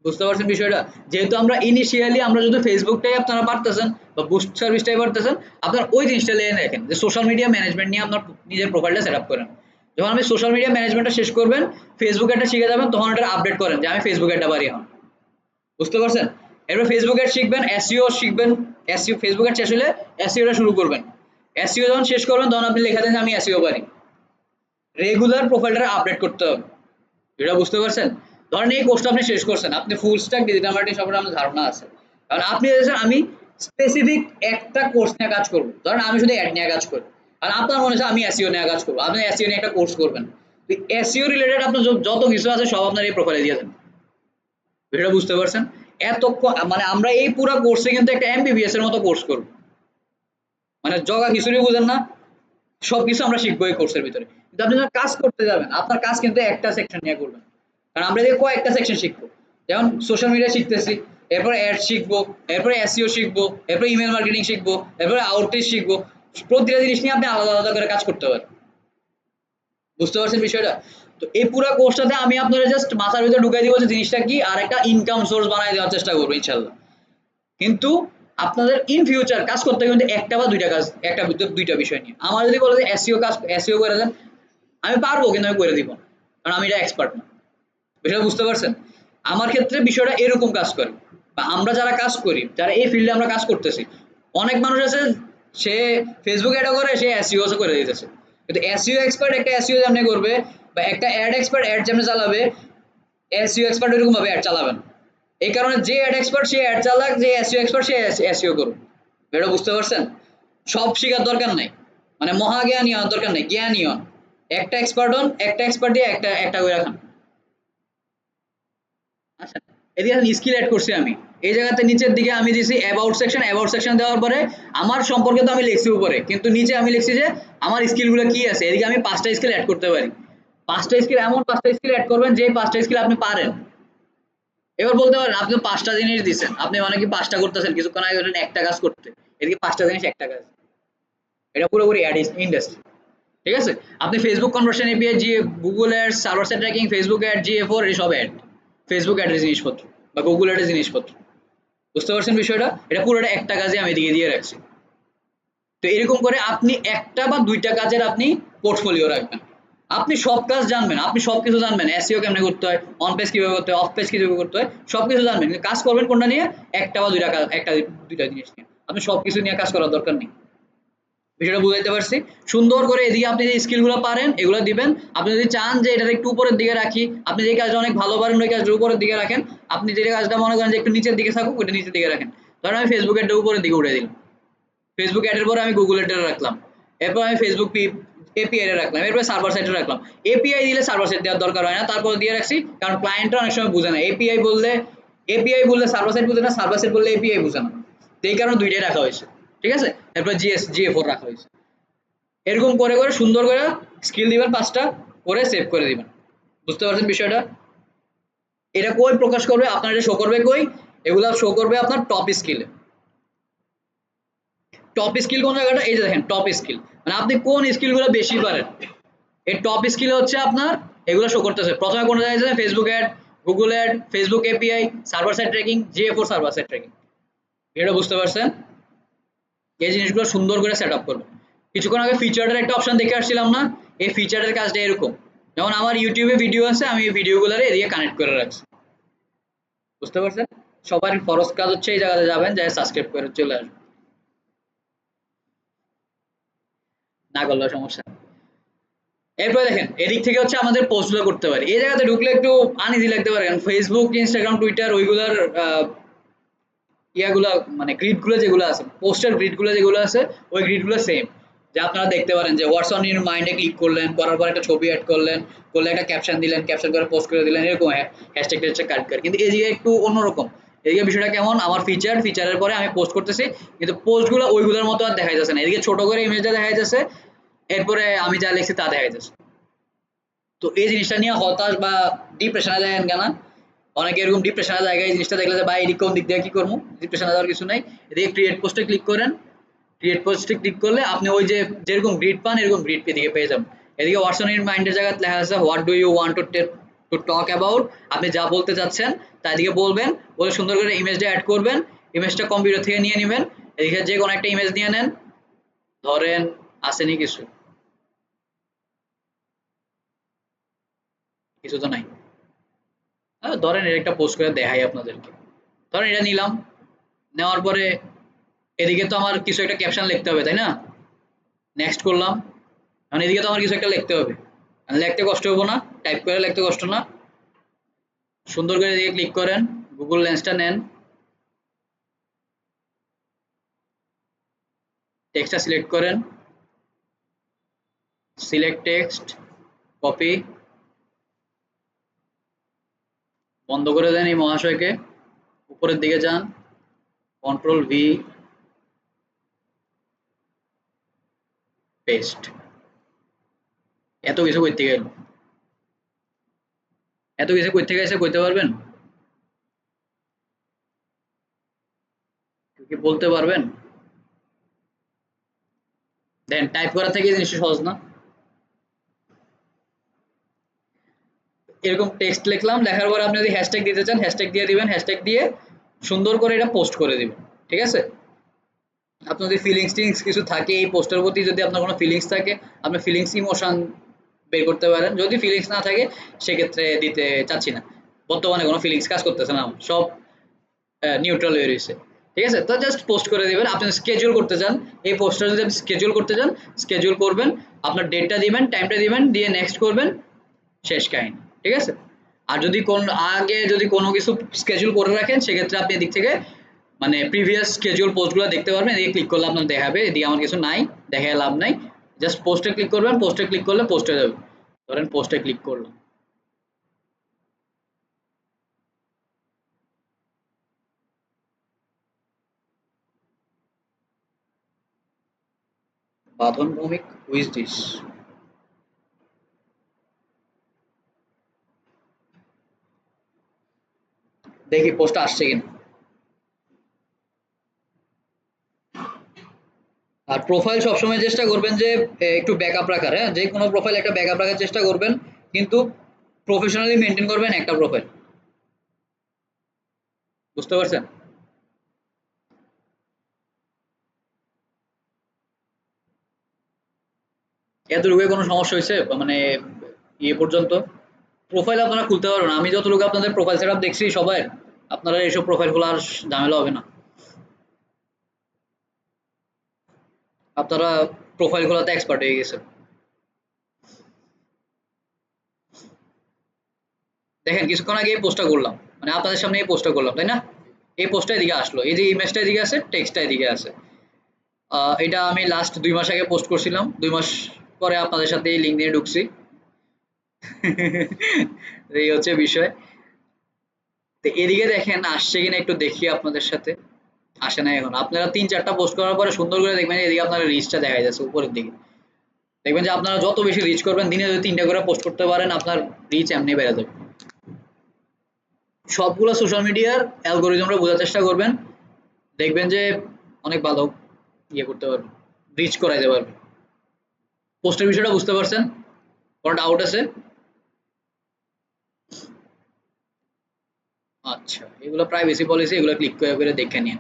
বুঝতে পারছেন বিষয়টা? যেহেতু আমরা ইনিশিয়ালি আমরা যদি ফেসবুকটাই আপনারা পারতেছেন বা বুস্ট সার্ভিসটাই পারতেছেন, আপনারা ওই জিনিসটা লেগে রাখেন যে সোশ্যাল মিডিয়া ম্যানেজমেন্ট নিয়ে আপনার নিজের প্রোফাইলটা সেট আপ করেন। যখন আপনি সোশ্যাল মিডিয়া ম্যানেজমেন্টটা শেষ করবেন, ফেসবুক অ্যাডটা শিখে যাবেন, তখন ওটা আপডেট করেন যে আমি ফেসবুক অ্যাডটা পারি এখন। বুঝতে পারছেন? এরপর ফেসবুক অ্যাড শিখবেন, এসইও শিখবেন, এসইও ফেসবুক অ্যাড শেষ হলে এসইওটা শুরু করবেন। এসইও যখন শেষ করবেন তখন আপনি লেখা দেন যে আমি এসইও পারি। রেগুলার প্রোফাইলটা আপডেট করতে হবে। এটা বুঝতে পারছেন? ধরেন এই কোর্সটা আপনি শেষ করছেন, আপনি ফুল স্ট্যাক ডিজিটাল মার্কেটিং সম্পর্কে আপনার ধারণা আছে। কারণ আপনি বলেছেন আমি স্পেসিফিক একটা কোর্স নিয়ে কাজ করব। ধরেন আমি শুধু অ্যাড নিয়ে কাজ করি। আর আপনার মনে হচ্ছে আমি এসইও নিয়ে কাজ করব। আপনি এসইও নিয়ে একটা কোর্স করবেন। তো এসইও রিলেটেড আপনার যত কিছু আছে সব আপনার এই প্রোফাইলে দিয়ে দেন। এটা বুঝতে পারছেন? এত মানে আমরা এই পুরো কোর্সে কিন্তু একটা এমবিবিএস এর মতো কোর্স করব। মানে জগা খিচুড়ি বুঝেন না? সবকিছু আমরা শিখবো এই কোর্সের ভিতরে। কিন্তু আপনি যখন কাজ করতে যাবেন, আপনার কাজ কিন্তু একটা সেকশন নিয়ে করবেন। কারণ আমরা এদিকে কয়েকটা সেকশন শিখবো। যেমন সোশ্যাল মিডিয়া শিখতেছি, এরপরে অ্যাড শিখবো, এরপরে এসইও শিখবো, এরপরে ইমেল মার্কেটিং শিখবো, এরপরে আউটরিচ শিখবো। প্রতিটা জিনিস নিয়ে আপনি আলাদা আলাদা করে কাজ করতে পারেন। বুঝতে পারছেন বিষয়টা? তো এই পুরো কোর্সটাতে আমি আপনাদের জাস্ট মাথার ভিতরে ঢুকাই দিব যে জিনিসটা কি, আর একটা ইনকাম সোর্স বানায় দেওয়ার চেষ্টা করবো ইনশাল্লাহ। কিন্তু আপনাদের ইন ফিউচার কাজ করতে কিন্তু একটা বা দুইটা কাজ, একটা দুইটা বিষয় নিয়ে। আমার যদি বলে যে এসইও কাজ, এসইও করে দেন, আমি পারবো কিন্তু আমি করে দিব না, কারণ আমি এটা এক্সপার্ট না। বিষয়টা বুঝতে পারছেন? আমার ক্ষেত্রে বিষয়টা এরকম কাজ করে, বা আমরা যারা কাজ করি, যারা এই ফিল্ডে আমরা কাজ করতেছি, অনেক মানুষ আছে সে ফেসবুক অ্যাডও করে, সে এসইও করে দিতেছে। কিন্তু এসইও এক্সপার্ট একটা এসইও যেমনি করবে, বা একটা অ্যাড এক্সপার্ট অ্যাড যেমনি চালাবে, এসইও এক্সপার্ট এরকম ভাবে অ্যাড চালাবেন। এই কারণে যে অ্যাড এক্সপার্ট সে অ্যাড চালাক, যে এসইও এক্সপার্ট সে এসইও করুক। এটা বুঝতে পারছেন? সব শেখার দরকার নাই, মানে মহাজ্ঞানী হওয়ার দরকার নেই, জ্ঞানী হন। একটা এক্সপার্ট হন, একটা এক্সপার্ট দিয়ে একটা একটা করে রাখান। আচ্ছা, এদিকে স্কিল অ্যাড করছি আমি। এই জায়গাতে নিচের দিকে আমি দিছি অ্যাবাউট সেকশন দেওয়ার পরে আমার সম্পর্কে তো আমি লিখছি উপরে, কিন্তু নিচে আমি লিখছি যে আমার স্কিলগুলো কি আছে। এদিকে আমি 5টা স্কিল অ্যাড করতে পারি। 5টা স্কিল, এমন 5টা স্কিল অ্যাড করবেন যে 5টা স্কিল আপনি পারেন। এবার বলতে পারেন আপনি 5টা জিনিস দিচ্ছেন, আপনি মানে কি 5টা করতেছেন, কিছুক্ষণ আগে বললেন একটা কাজ করতে, এদিকে 5টা জিনিস একটা কাজ। এটা পুরোপুরি অ্যাড ইন্ডাস্ট্রি। ঠিক আছে? আপনি Facebook conversion API, Google ad, server side tracking, Facebook ad, জিএ4, এই সব অ্যাড। ফেসবুক অ্যাডের জিনিসপত্র বা গুগল অ্যাডের জিনিসপত্র। বুঝতে পারছেন বিষয়টা? এটা পুরোটা একটা কাজে আমি এদিকে দিয়ে রাখছি। তো এরকম করে আপনি একটা বা দুইটা কাজের আপনি পোর্টফোলিও রাখবেন। আপনি সব কাজ জানবেন, আপনি সবকিছু জানবেন, এসইও কেমনে করতে হয়, অন পেজ কিভাবে করতে হয়, অফ পেজ কিভাবে করতে হয়, সবকিছু জানবেন। কিন্তু কাজ করবেন কোনটা নিয়ে? একটা বা দুইটা কাজ, একটা দুইটা জিনিস নিয়ে। আপনি সবকিছু নিয়ে কাজ করার দরকার নেই। বিষয়টা বুঝাইতে পারছি? সুন্দর করে এদিকে আপনি যে স্কিলগুলো পারেন এগুলো দিবেন। আপনি যদি চান যে এটাকে একটু উপরের দিকে রাখি, আপনি যে কাজটা অনেক ভালো পারেন ওই কাজটা উপরের দিকে রাখেন। আপনি যে কাজটা মনে করেন যে একটু নিচের দিকে থাকুক, ওইটা নিচের দিকে রাখেন। ধরেন আমি ফেসবুক অ্যাডটা উপরের দিকে উঠিয়ে দিলাম। ফেসবুক অ্যাডের পরে আমি গুগল অ্যাডটা রাখলাম। এরপর আমি ফেসবুক এপিআই রাখলাম। এরপর সার্ভার সাইডে রাখলাম। এপিআই দিলে সার্ভার সাইড দেওয়ার দরকার হয় না, তারপরে দিয়ে রাখছি কারণ ক্লায়েন্টরা অনেক সময় বুঝে না। এপিআই বললে সার্ভার সাইড বুঝে না, সার্ভার সাইড বললে এপিআই বুঝে না। তো এই কারণে দুইটাই রাখা হয়েছে। ঠিক আছে? এরপর জিএ4 রাখা হয়েছে। এরকম করে করে সুন্দর করে স্কিল দিবেন 5টা, করে সেভ করে দিবেন। বুঝতে পারছেন বিষয়টা? এটা কই প্রকাশ করবে? আপনার এটা শো করবে কই? এগুলা শো করবে আপনার টপ স্কিলে। টপ স্কিল কোন জায়গাটা? এই যে দেখেন টপ স্কিল, মানে আপনি কোন স্কিলগুলো বেশি পারেন। এই টপ স্কিল হচ্ছে আপনার এগুলো শো করতেছে। প্রথমে কোন জায়গায় আছে? Facebook ad, Google ad, Facebook API, server side tracking, জিএ4 সার্ভার সাইড ট্র্যাকিং। এটা বুঝতে পারছেন? এই জিনিসগুলো সুন্দর করে সেট আপ করবেন। কিছুক্ষণ আগে ফিচারের একটা অপশন দেখে আসছিলাম না? এই ফিচারের কাজটা এরকম। যেমন আমার ইউটিউবে ভিডিও আছে, আমি এই ভিডিওগুলো এদিকে কানেক্ট করে রাখছি। বুঝতে পারছেন? সবার ফরজ কাজ হচ্ছে এই জায়গাতে যাবেন, যাই সাবস্ক্রাইব করে চলে আসবেন। না করলেও সমস্যা নেই। এরপরে দেখেন এদিক থেকে হচ্ছে আমাদের পোস্টগুলো করতে পারি। এই জায়গাতে ঢুকলে একটু আনইজি লাগতে পারে, কারণ ফেসবুক, ইনস্টাগ্রাম, টুইটার ওইগুলার ইয়াগুলা, মানে গ্রিড গুলো যেগুলো আছে, পোস্টার গ্রিড গুলো যেগুলো আছে, ওই গ্রিড গুলো সেম। যে আপনারা দেখতে পারেন যে হোয়াটস অন ইউর মাইন্ডে ক্লিক করলেন, করার পর একটা ছবি অ্যাড করলেন, করলে একটা ক্যাপশন দিলেন, ক্যাপশন করে পোস্ট করে দিলেন, এরকম হ্যাশট্যাগ ট্যাশট্যাগ কাট করে। কিন্তু এদিকে একটু অন্যরকম। এদিকে বিষয়টা কেমন? আমার ফিচারের পরে আমি পোস্ট করতেছি, কিন্তু পোস্টগুলো ওইগুলোর মতো আর দেখা যাচ্ছে না। এদিকে ছোট করে ইমেজটা দেখা যাচ্ছে, এরপরে আমি যা লিখছি তা দেখা যাচ্ছে। তো এই জিনিসটা নিয়ে হতাশ বা ডিপ্রেশনে যাবেন কেন? অনেকে এরকম ডিপ্রেশনের জায়গায় এই জিনিসটা দেখলে যে ভাই এদিক কোন দিক দিয়ে কি করবো, ডিপ্রেশনে যাওয়ার কিছু নাই। এদিকে ক্রিয়েট পোস্টে ক্লিক করেন। ক্রিয়েট পোস্টে ক্লিক করলে আপনি ওই যে যেরকম গ্রিড পান এরকম গ্রিড এদিকে পেয়ে যাবেন। এদিকে হোয়াটস অন ইউর মাইন্ডের জায়গায় লেখা আছে what do you want to tell, to talk about, আপনি যা বলতে চাচ্ছেন তা এদিকে বলবেন, বলে সুন্দর করে ইমেজটা অ্যাড করবেন, ইমেজটা কম্পিউটার থেকে নিয়ে নেবেন, এদিকে যে কোনো একটা ইমেজ নিয়ে নেন, ধরেন আসেনি কিছু, কিছু তো নাই, ধরেন এটা একটা পোস্ট করে দেখাই আপনাদেরকে, ধরেন এটা নিলাম, নেওয়ার পরে এদিকে তো আমার কিছু একটা ক্যাপশন লিখতে হবে তাই না, নেক্সট করলাম, এখন এদিকে তো আমার কিছু একটা লিখতে হবে, লিখতে কষ্ট হবো না, টাইপ করে লিখতে কষ্ট না, সুন্দর করে এদিকে ক্লিক করেন, গুগল লেন্সটা নেন, টেক্সটটা সিলেক্ট করেন, সিলেক্ট টেক্সট, কপি, বন্ধ করে দেন এই মহাশয়কে, উপরের দিকে যান, কন্ট্রোল ভি, পেস্ট, এত কিছু করতে গেল, এত কিছু করতে গেছে কইতে পারবেন, কি বলতে পারবেন, দেন টাইপ করা থেকে জিনিসটা সহজ না, এরকম টেক্সট লিখলাম, লেখার পরে আপনি যদি হ্যাশট্যাগ দিতে চান হ্যাশট্যাগ দিয়ে দিবেন, হ্যাশট্যাগ দিয়ে সুন্দর করে এটা পোস্ট করে দিবেন, ঠিক আছে, আপনার যদি ফিলিংস টিলিংস কিছু থাকে এই পোস্টের প্রতি, যদি আপনার কোনো ফিলিংস থাকে আপনি ফিলিংস ইমোশন বের করতে পারেন, যদি ফিলিংস না থাকে সেক্ষেত্রে দিতে চাচ্ছি না, বর্তমানে কোনো ফিলিংস কাজ করতেছে না, সব নিউট্রাল হয়ে রয়েছে, ঠিক আছে, তো জাস্ট পোস্ট করে দিবেন, আপনি স্কেজুল করতে চান এই পোস্টটা, যদি আপনি স্কেজুল করতে চান স্কেজুল করবেন, আপনার ডেটটা দিবেন, টাইমটা দিবেন, দিয়ে নেক্সট করবেন, শেষ কাহিনী, ঠিক আছে, আর যদি কোন আগে যদি কোনো কিছু স্কেজুল করে রাখেন সেক্ষেত্রে আপনি এদিক থেকে মানে প্রিভিয়াস স্কেজুল পোস্টগুলো দেখতে পারবেন, এদিকে ক্লিক করলে আপনার দেখাবে, এদিকে আমার কিছু নাই, দেখে লাভ নাই, জাস্ট পোস্টে ক্লিক করবেন, পোস্টে ক্লিক করলে পোস্টে যাবে, ধরেন পোস্টে ক্লিক করলাম, বাঁধন ভৌমিক, হুইজ দিস, দেখি পোস্ট আসছে কিনা, আর প্রোফাইল সবসময় চেষ্টা করবেন যে একটু ব্যাকআপ রাখার, হ্যাঁ যে কোনো প্রোফাইল একটা ব্যাকআপ রাখার চেষ্টা করবেন, কিন্তু প্রফেশনালি মেনটেন করবেন একটা প্রোফাইল, বুঝতে পারছেন, এতটুকু কোনো সমস্যা হয়েছে মানে ইয়ে পর্যন্ত, প্রোফাইল আপনারা খুলতে পারবেন, আমি যতটুকু আপনাদের প্রোফাইল সেটআপ দেখছি সবাই, আপনারা এইসব প্রোফাইল খোলা আর ঝামেলা হবে না, আপনারা প্রোফাইল খোলাতে এক্সপার্ট হয়ে গেছেন, দেখেন কিছুক্ষণ আগে এই পোস্টটা করলাম, মানে আপনাদের সামনে এই পোস্টটা করলাম তাই না, এই পোস্টটা এদিকে আসলো, এই যে ইমেজটা এদিকে আছে, টেক্সটটা এদিকে আছে, এটা আমি লাস্ট 2 মাস আগে পোস্ট করছিলাম, 2 মাস পরে আপনাদের সাথে এই লিঙ্ক দিয়ে ঢুকছি, এই হচ্ছে বিষয়, তো এদিকে দেখেন আসছে কিনা একটু দেখি আপনাদের সাথে, আসে না এখন, আপনারা 3-4টা পোস্ট করার পরে সুন্দর করে দেখবেন এদিকে আপনার রিচটা দেখা যাচ্ছে উপরের দিকে, দেখবেন যে আপনারা যত বেশি রিচ করবেন, দিনে যদি 3টা করে পোস্ট করতে পারেন আপনার রিচ এমনি বেড়ে যাবে, সবগুলো সোশ্যাল মিডিয়ার অ্যালগোরিদমটা বোঝার চেষ্টা করবেন, দেখবেন যে অনেক ভালো ইয়ে করতে পারবেন, রিচ করাইতে পারবেন, পোস্টের বিষয়টা বুঝতে পারছেন, কোনো ডাউট আছে, আচ্ছা এগুলো প্রাইভেসি পলিসি, এগুলো ক্লিক করে করে দেখে নিন,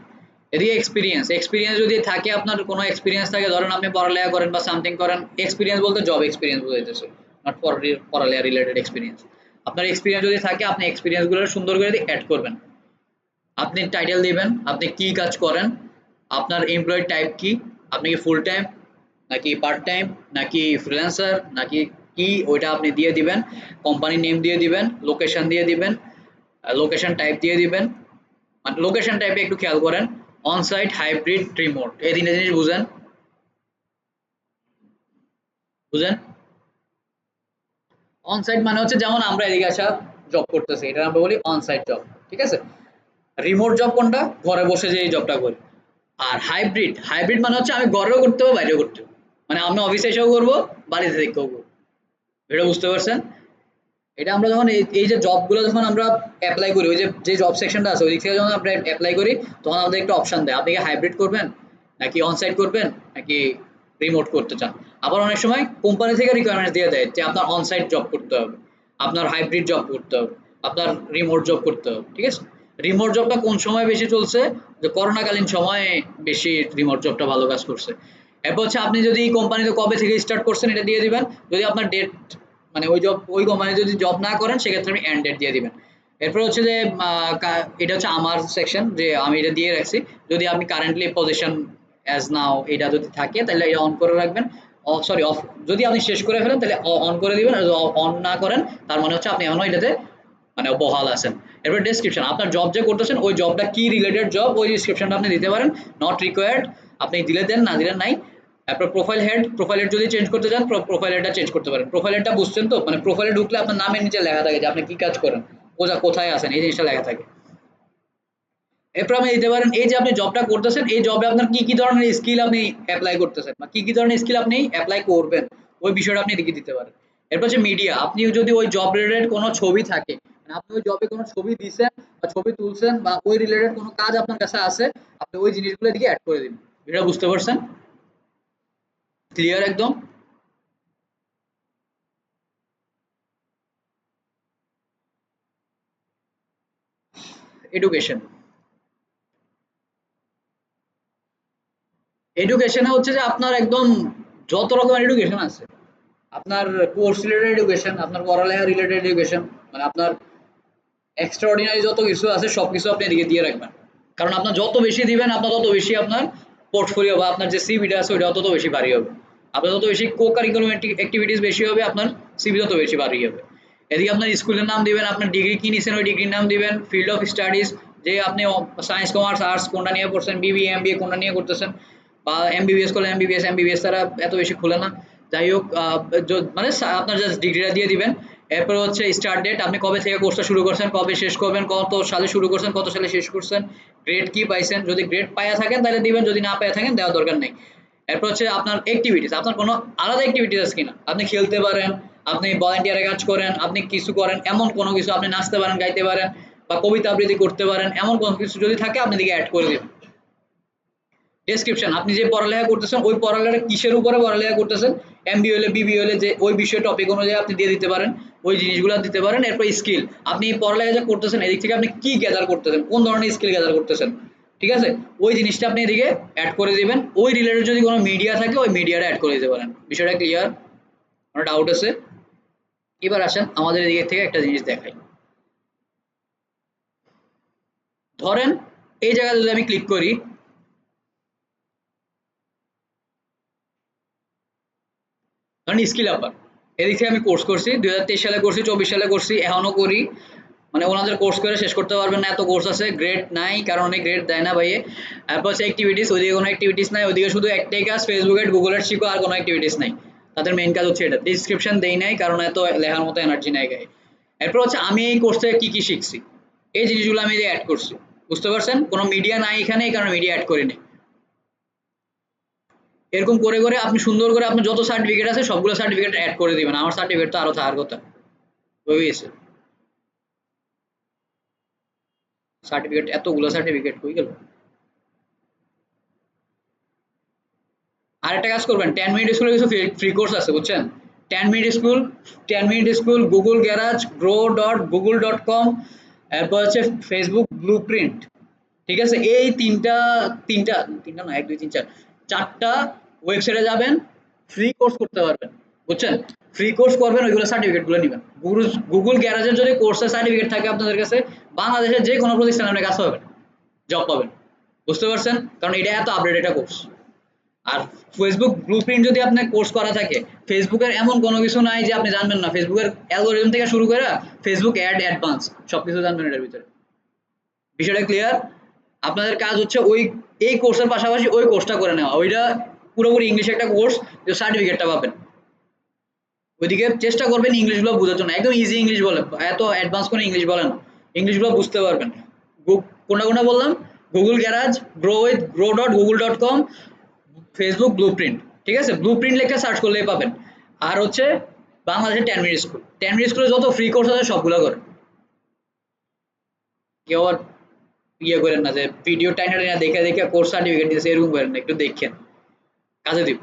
এদিকে এক্সপিরিয়েন্স, এক্সপিরিয়েন্স যদি থাকে আপনার কোনো এক্সপিরিয়েন্স থাকে, ধরেন আপনি পড়ালেখা করেন বা সামথিং করেন, এক্সপিরিয়েন্স বলতে জব এক্সপিরিয়েন্স বোঝাইতেছে, নট পড়ালেখা রিলেটেড এক্সপিরিয়েন্স, আপনার এক্সপিরিয়েন্স যদি থাকে আপনি এক্সপিরিয়েন্স গুলো সুন্দর করে অ্যাড করবেন, আপনি টাইটেল দিবেন, আপনি কি কাজ করেন, আপনার এমপ্লয়ি টাইপ কি, আপনি কি ফুল টাইম নাকি পার্ট টাইম নাকি ফ্রিল্যান্সার নাকি কি, ওইটা আপনি দিয়ে দিবেন, কোম্পানি নেম দিয়ে দিবেন, লোকেশন দিয়ে দিবেন, লোকেশন টাইপ দিয়ে দিবেন, মানে লোকেশন টাইপে একটু খেয়াল করেন, অন সাইট, হাইব্রিড, রিমোট, এই 3টে জিনিস বুঝেন, বুঝেন, অন সাইট মানে হচ্ছে যেমন আমরা এদিকে আসা জব করতেছি, এটা আমরা বলি অন সাইট জব, ঠিক আছে, রিমোট জব কোনটা, ঘরে বসে যে এই জবটা করি, আর হাইব্রিড, হাইব্রিড মানে হচ্ছে আমি ঘরেও করতে পারবো বাইরেও করতে পারবো, মানে আমি অফিসে এসেও করবো বাড়িতে থেকেও করবো, এটা বুঝতে পারছেন, এটা আমরা যখন এই যে জবগুলো যখন আমরা অ্যাপ্লাই করি, ওই যে যে জব সেকশনটা আছে ওই দিক থেকে যখন আমরা অ্যাপ্লাই করি, তখন আমাদের একটা অপশন দেয়, আপনি কি হাইব্রিড করবেন নাকি অনসাইট করবেন নাকি রিমোট করতে চান, আবার অনেক সময় কোম্পানি থেকে রিকোয়ারমেন্টস দিয়ে দেয় যে আপনার অনসাইট জব করতে হবে, আপনার হাইব্রিড জব করতে হবে, আপনার রিমোট জব করতে হবে, ঠিক আছে? রিমোট জবটা কোন সময় বেশি চলছে? যে করোনাকালীন সময়ে বেশি রিমোট জবটা ভালো কাজ করছে। এরপর হচ্ছে আপনি যদি কোম্পানিতে কবে থেকে স্টার্ট করছেন এটা দিয়ে দিবেন। যদি আপনার ডেট মানে ওই কোম্পানি যদি জব না করেন সেক্ষেত্রে আপনি এন্ড ডেট দিয়ে দিবেন। এরপর হচ্ছে যে এটা হচ্ছে আমার সেকশন যে আমি এটা দিয়ে রাখছি। যদি আপনি কারেন্টলি পজিশন অ্যাজ নাও এটা যদি থাকে তাহলে এটা অন করে রাখবেন। সরি অফ, যদি আপনি শেষ করে ফেলেন তাহলে অন করে দিবেন, আর অন না করেন তার মানে হচ্ছে আপনি এখনো এটাতে মানে বহাল আছেন। এরপর ডেসক্রিপশন, আপনার জব যে করতেছেন ওই জবটা কি রিলেটেড জব ওই ডেসক্রিপশনটা আপনি দিতে পারেন, নট রিকোয়ার্ড, আপনি দিলে দেন না দিলে নাই। তারপর প্রোফাইল হেড, প্রোফাইল হেড যদি চেঞ্জ করতে চান প্রোফাইল হেডটা চেঞ্জ করতে পারেন। প্রোফাইল হেডটা বুঝছেন তো, মানে প্রোফাইলে ঢুকলে আপনার নামের নিচে লেখা থাকে যে আপনি কি কাজ করেন, কোথায় আছেন এই জিনিসটা লেখা থাকে। এরপর আপনি দিতে পারেন এই যে আপনি জবটা করতেছেন এই জবে আপনার কি কি ধরনের স্কিল আপনি অ্যাপ্লাই করতেছেন বা কি কি ধরনের স্কিল আপনি অ্যাপ্লাই করবেন ওই বিষয়টা আপনি লিখে দিতে পারেন। এরপর হচ্ছে মিডিয়া, আপনি যদি ওই জব রিলেটেড কোনো ছবি থাকে, মানে আপনি ওই জবে কোনো ছবি দিছেন বা ছবি তুলছেন বা ওই রিলেটেড কোনো কাজ আপনার কাছে আছে, আপনি ওই জিনিসগুলো দিকে অ্যাড করে দিন। এটা বুঝতে পারছেন? ক্লিয়ার একদম? এডুকেশন, এডুকেশনে হচ্ছে যে আপনার একদম যত রকমের এডুকেশন আছে, আপনার কোর্স রিলেটেড এডুকেশন, আপনার পড়ালেখা রিলেটেড এডুকেশন, মানে আপনার এক্সট্রা অর্ডিনারি যত কিছু আছে সবকিছু আপনি এদিকে দিয়ে রাখবেন। কারণ আপনার যত বেশি দিবেন আপনার তত বেশি আপনার পোর্টফোলিও বা আপনার যে সিভিটা আছে ওইটা তত বেশি ভারী হবে। আপনার যত বেশি কো কারিকুলাম অ্যাক্টিভিটিস বেশি হবে আপনার সিভি তত বেশি ভারী হবে। এদিকে আপনার স্কুলের নাম দিবেন, আপনার ডিগ্রি কি নিছেন ওই ডিগ্রির নাম দিবেন, ফিল্ড অফ স্টাডিজ যে আপনি সায়েন্স কমার্স আর্টস কোনটা নিয়ে পড়ছেন, বিবিএ এমবিএ কোনটা নিয়ে করতেছেন, বা এমবিবিএস করলে এমবিবিএস, এমবিবিএস ছাড়া এত বেশি খুলে না। যাই হোক মানে আপনার জাস্ট ডিগ্রিটা দিয়ে দিবেন। এরপর হচ্ছে স্টার্ট ডেট, আপনি কবে থেকে কোর্সটা শুরু করছেন, কবে শেষ করবেন, কত সালে শুরু করছেন, কত সালে শেষ করছেন, গ্রেড কি পাইছেন, যদি গ্রেড পাইয়া থাকেন তাহলে দিবেন, যদি না পাইয়া থাকেন দেওয়ার দরকার নেই। এরপর হচ্ছে আপনার অ্যাক্টিভিটিস, আপনার কোনো আলাদা অ্যাক্টিভিটিস আছে কিনা, আপনি খেলতে পারেন, আপনি ভলান্টিয়ারে কাজ করেন, আপনি কিছু করেন এমন কোনো কিছু, আপনি নাচতে পারেন, গাইতে পারেন বা কবিতা আবৃত্তি করতে পারেন, এমন কোনো কিছু যদি থাকে আপনি দিকে অ্যাড করে দিবেন। ডেসক্রিপশন, আপনি যে পড়ালেখা করতেছেন ওই পড়ালেখা কিসের উপরে পড়ালেখা করতেছেন, এমবি হলে বিবি হলে যে ওই বিষয় টপিক অনুযায়ী আপনি দিয়ে দিতে পারেন, ওই জিনিসগুলো দিতে পারেন। এরপর স্কিল, আপনি পড়ালেখা যে করতেছেন এদিক থেকে আপনি কি গ্যাদার করতেছেন, কোন ধরনের স্কিল গ্যাদার করতেছেন, ঠিক আছে? ওই জিনিসটা আপনি এদিকে অ্যাড করে দিবেন। ওই রিলেটেড যদি কোনো মিডিয়া থাকে ওই মিডিয়াটা অ্যাড করে দিতে পারেন। বিষয়টা ক্লিয়ার? কোনো ডাউট আছে? এবার আসেন আমাদের এদিক থেকে একটা জিনিস দেখাই। ধরেন এই জায়গায় যদি আমি ক্লিক করি, ধরেন স্কিল আপার, এদিক থেকে আমি কোর্স করছি 2023 সালে করছি, 24 সালে করছি, এখনো করি, মানে ওনাদের কোর্স করে শেষ করতে পারবেন না এত কোর্স আছে, গ্রেড নাই কারণ অনেক গ্রেড দেয় না ভাইয়ে। তারপর হচ্ছে অ্যাক্টিভিটিস, ওইদিকে কোনো অ্যাক্টিভিটিস নাই, ওইদিকে শুধু একটাই কাজ ফেসবুক এড গুগল এড শিখো, আর কোনো অ্যাক্টিভিটিস নাই। তাদের মেইন কাজ হচ্ছে এটা, ডিসক্রিপশন দেই নাই কারণ এত লেখার মতো এনার্জি নাই গায়ে। এরপর হচ্ছে আমি এই কোর্স থেকে কি কি শিখছি এই জিনিসগুলো আমি অ্যাড করছি। বুঝতে পারছেন? কোনো মিডিয়া নাই এখানে এই কারণে মিডিয়া অ্যাড করিনি। এরকম করে করে আপনি সুন্দর করে আপনার যত সার্টিফিকেট আছে সবগুলো সার্টিফিকেট অ্যাড করে দিবেন। আমার সার্টিফিকেট তো আরো থাকার কথা, হয়ে গেছে। সার্টিফিকেট এতগুলো সার্টিফিকেট হয়ে গেল। আরেকটা কাজ করবেন, 10 মিনিট স্কুলে কিছু ফ্রি কোর্স আছে বুঝছেন? 10 minute school, 10 minute school, Google garage, grow.google.com, এরপর হচ্ছে ফেসবুক ব্লুপ্রিন্ট, ঠিক আছে? এই তিনটা তিনটা তিনটা না, 1 2 3 4 চারটা ওয়েবসাইটে যাবেন, ফ্রি কোর্স করতে পারবেন বুঝছেন? ফ্রি কোর্স করবেন, ওইগুলো সার্টিফিকেট গুলো নেবেন। গুগল গ্যারাজের যদি কোর্সের সার্টিফিকেট থাকে আপনাদের কাছে, বাংলাদেশের যে কোনো প্রতিষ্ঠানে আপনি কাজ পাবেন, জব পাবেন। বুঝতে পারছেন? কারণ এটা এত আপডেট একটা কোর্স। আর ফেসবুক ব্লুপ্রিন্ট যদি আপনার কোর্স করা থাকে, ফেসবুকের এমন কোনো কিছু নাই যে আপনি জানবেন না, ফেসবুকের অ্যালগোরিদম থেকে শুরু করে ফেসবুক অ্যাড অ্যাডভান্স সবকিছু জানবেন এটার ভিতরে। বিষয়টা ক্লিয়ার? আপনাদের কাজ হচ্ছে ওই এই কোর্সের পাশাপাশি ওই কোর্সটা করে নেওয়া, ওইটা পুরোপুরি ইংলিশ একটা কোর্স, যে সার্টিফিকেটটা পাবেন। ওইদিকে চেষ্টা করবেন ইংলিশগুলো বোঝার জন্য, একদম ইজি ইংলিশ বলে, এত অ্যাডভান্স করে ইংলিশ বলে না, ইংলিশগুলো বুঝতে পারবেন। কোনটা কোনটা বললাম, Google garage, grow.google.com, Facebook blueprint, ঠিক আছে? ব্লুপ্রিন্ট লেখা সার্চ করলেই পাবেন। আর হচ্ছে বাংলাদেশের 10 মিনিট স্কুল, 10 মিনিট স্কুলে যত ফ্রি কোর্স আছে সবগুলো করে। কেউ আর ইয়ে করেন না যে ভিডিও টাইনা টাইনা দেখে দেখে কোর্স সার্টিফিকেট দিয়েছে, এরকম করেন না, একটু দেখেন, কাজে দিব।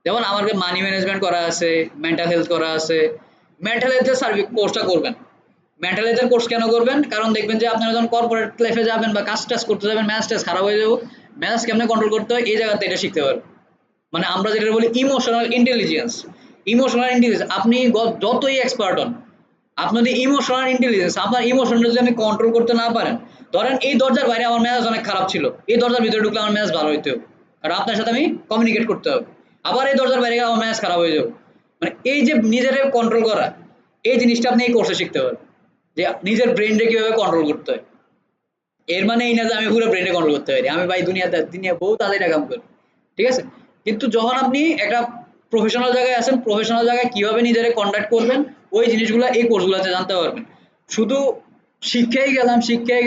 যেমন আমার মানি ম্যানেজমেন্ট করা আছে, মেন্টাল হেলথ করা আছে, মেন্টাল হেলথের সার্ভিস কোর্সটা করবেন। মেন্টাল হেলথের কোর্স কেন করবেন? কারণ দেখবেন যে আপনারা যখন কর্পোরেট লাইফে যাবেন বা কাজ টাজ করতে যাবেন, ম্যাথ ট্যাথ খারাপ হয়ে যাবো, ম্যাথ কেমনে কন্ট্রোল করতে হয় এই জায়গাতে এটা শিখতে পারবেন। মানে আমরা যেটা বলি ইমোশনাল ইন্টেলিজেন্স। ইমোশনাল ইন্টেলিজেন্স আপনি যতই এক্সপার্ট হন, আপনার যদি ইমোশনাল ইন্টেলিজেন্স, আপনার ইমোশনটা যদি আপনি কন্ট্রোল করতে না পারেন, ধরেন এই দরজার বাইরে আমার মেজাজ অনেক খারাপ ছিল, এই দরজার ভিতরে ঢুকলে আমার মেজাজ ভালো হইতে হবে, আর আপনার সাথে আমি কমিউনিকেট করতে হবে। আবার এই দরজার বাইরে গেলে আমার মেজাজ খারাপ হয়ে যাবে। মানে এই যে নিজের কন্ট্রোল করা, এই জিনিসটা আপনি এই কোর্সে শিখতে পারেন, যে নিজের ব্রেনকে কিভাবে কন্ট্রোল করতে হয়। এর মানে এই না যে আমি পুরো ব্রেনে কন্ট্রোল করতে পারি, আমি ভাই দুনিয়া বহু তাদের কাম করি, ঠিক আছে। কিন্তু যখন আপনি একটা প্রফেশনাল জায়গায় আছেন, প্রফেশনাল জায়গায় কিভাবে নিজেরে কন্ডাক্ট করবেন, ওই জিনিসগুলো এই কোর্সগুলোতে জানতে পারবেন। শুধু শিক্ষাই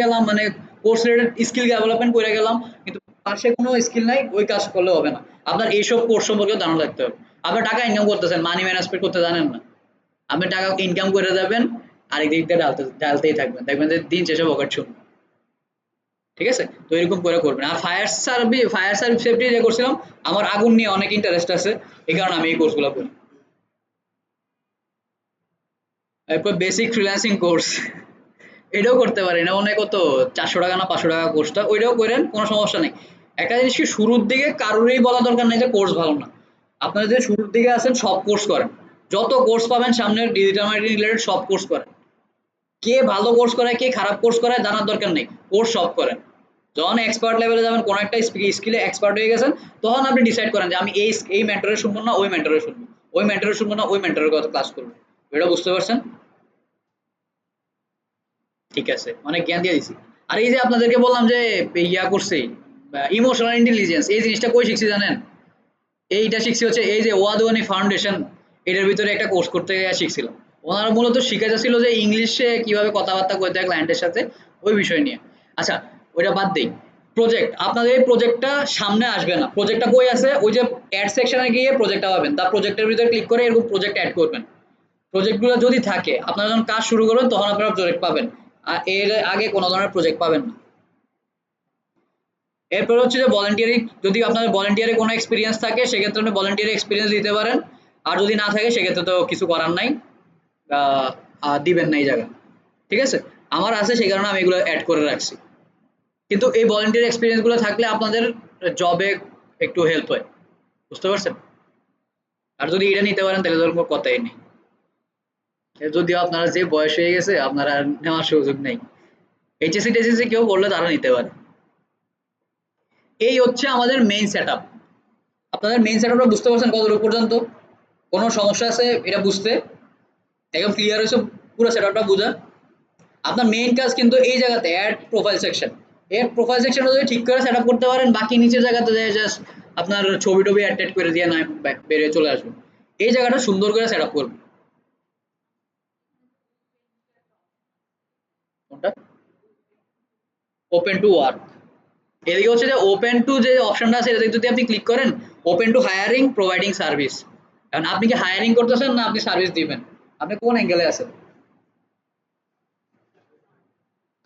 গেলাম মানে কোর্স রিলেটেড স্কিল ডেভেলপমেন্ট করে গেলাম, কিন্তু পাশে কোনো স্কিল নাই, ওই কাজ করলে হবে না। আপনার এইসব কোর্স সম্পর্কে ধারণা রাখতে হবে। আপনার টাকা ইনকাম করতেছেন, মানি ম্যানেজমেন্ট করতে জানেন না, আপনি টাকা ইনকাম করে যাবেন, আরেক দিক দিয়ে ঢালতেই থাকবেন, দেখবেন যে দিন শেষে পকেট শূন্য। ঠিক আছে, তো এরকম করে করবেন। আর ফায়ার সার্ভিস সেফটি যে করছিলাম, আমার আগুন নিয়ে অনেক ইন্টারেস্ট আছে, এই কারণে আমি এই কোর্সগুলো করি। এরপর বেসিক ফ্রিল্যান্সিং কোর্স, এটাও করতে পারেন, অনেক কত 400 টাকা না 500 টাকা কোর্সটা, ওইটাও করেন, কোনো সমস্যা নেই। একটা জিনিস কি, শুরুর দিকে কারোরই বলা দরকার নেই যে কোর্স ভালো না। আপনারা যে শুরুর দিকে আছেন সব কোর্স করেন, যত কোর্স পাবেন সামনে ডিজিটাল মার্কেটিং রিলেটেড সব কোর্স করেন। কে ভালো কোর্স করায় কে খারাপ কোর্স করায় জানার দরকার নেই, কোর্স সব করেন। যখন এক্সপার্ট লেভেলে যাবেন, কোন একটা স্কিলে এক্সপার্ট হয়ে গেছেন, তখন আপনি ডিসাইড করেন যে আমি এই মেন্টরের শুনবো না ওই মেন্টরের শুনবো, ওই মেন্টরের শুনবো না ওই মেন্টরের কথা ক্লাস করবো। এটা বুঝতে পারছেন? ঠিক আছে, অনেক জ্ঞান দিয়ে দিছি। আর এই যে আপনাদেরকে বললাম যে ইয়া করছি, ইমোশনাল ইন্টেলিজেন্স, এই জিনিসটা কই শিখছি জানেন? এইটা শিখছি হচ্ছে এই যে ওয়াদওয়ানি ফাউন্ডেশন, এটার ভিতরে একটা কোর্স করতে গিয়ে শিখছিলাম। ওনারা মূলত শিখাইতেছিল যে ইংলিশে কিভাবে কথাবার্তা কইতে হয় ক্লায়েন্টের সাথে, ওই বিষয় নিয়ে। আচ্ছা, ওইটা বাদ দেই। প্রজেক্ট, আপনাদের এই প্রজেক্টটা সামনে আসবে না, প্রজেক্টটা কই আছে, ওই যে অ্যাড সেকশনে গিয়ে প্রজেক্টটা পাবেন, তার প্রজেক্টের ভিতরে ক্লিক করে এরকম প্রজেক্ট অ্যাড করবেন। প্রজেক্টগুলো যদি থাকে, আপনারা যখন কাজ শুরু করবেন তখন আপনারা প্রজেক্ট পাবেন, আর এর আগে কোনো ধরনের প্রজেক্ট পাবেন না। এরপর হচ্ছে যে ভলান্টিয়ারি, যদি আপনাদের ভলান্টিয়ারে কোনো এক্সপিরিয়েন্স থাকে সেক্ষেত্রে আপনি ভলান্টিয়ারি এক্সপিরিয়েন্স দিতে পারেন, আর যদি না থাকে সেক্ষেত্রে তো কিছু করার নাই, দিবেন না এই জায়গায়। ঠিক আছে, আমার আছে সেই কারণে আমি এগুলো অ্যাড করে রাখছি। কিন্তু এই ভলান্টিয়ারি এক্সপিরিয়েন্স গুলো থাকলে আপনাদের জবে একটু হেল্প হয়, বুঝতে পারছেন? আর যদি এটা নিতে পারেন তাহলে তো কোনো কথাই নেই। যদিও আপনারা যে বয়স হয়ে গেছে, আপনারা আর নেওয়ার সুযোগ নেই, এইচএসসি টেসএসসি কেউ করলে তারা নিতে পারে। এই হচ্ছে আমাদের মেইন সেট আপ। আপনাদের মেইন সেট আপটা বুঝতে পারছেন কতটুকু পর্যন্ত? কোনো সমস্যা আছে এটা বুঝতে? একদম ক্লিয়ার হয়েছে পুরো সেট আপটা বোঝা? আপনার মেইন কাজ কিন্তু এই জায়গাতে অ্যাড প্রোফাইল সেকশন, এর প্রোফাইল সেকশনটা যদি ঠিক করে সেট আপ করতে পারেন, বাকি নিচের জায়গাতে জাস্ট আপনার ছবি টবি অ্যাড করে দিয়ে না বেরিয়ে চলে আসবেন। এই জায়গাটা সুন্দর করে সেট আপ করবেন। কোনটা? Open to work. এদিকে হচ্ছে যে ওপেন টু যে অপশনটা আছে এটা যদি আপনি ক্লিক করেন, open to hiring providing service, কারণ আপনি কি হায়ারিং করতেছেন না আপনি সার্ভিস দিবেন, আপনি কোন অ্যাঙ্গেলে আছেন?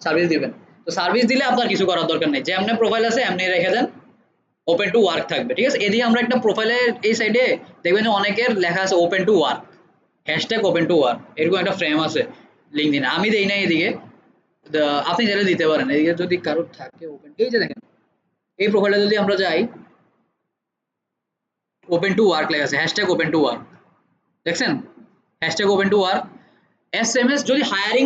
সার্ভিস দিবেন। তো সার্ভিস দিলে আপনার কিছু করার দরকার নেই, যেমনি প্রোফাইল আছে এমনি রেখে দেন, ওপেন টু ওয়ার্ক থাকবে। ঠিক আছে, এদিকে আমরা একটা প্রোফাইলের এই সাইডে দেখবেন যে অনেকের লেখা আছে open to work, hashtag open to work, এরকম একটা ফ্রেম আছে লিঙ্কডইনে, আমি দেই না এদিকে। আপনি চাইলে দিতে পারেন এদিকে যদি কারোর থাকে ওপেন, এই যে দেখেন এই প্রোফাইলে যদি আমরা যাই, ওপেন টু ওয়ার্ক লেখা আছে, হ্যাশট্যাগ ওপেন টু ওয়ার্ক, দেখছেন? Hashtag open to work. SMS যদি হায়ারিং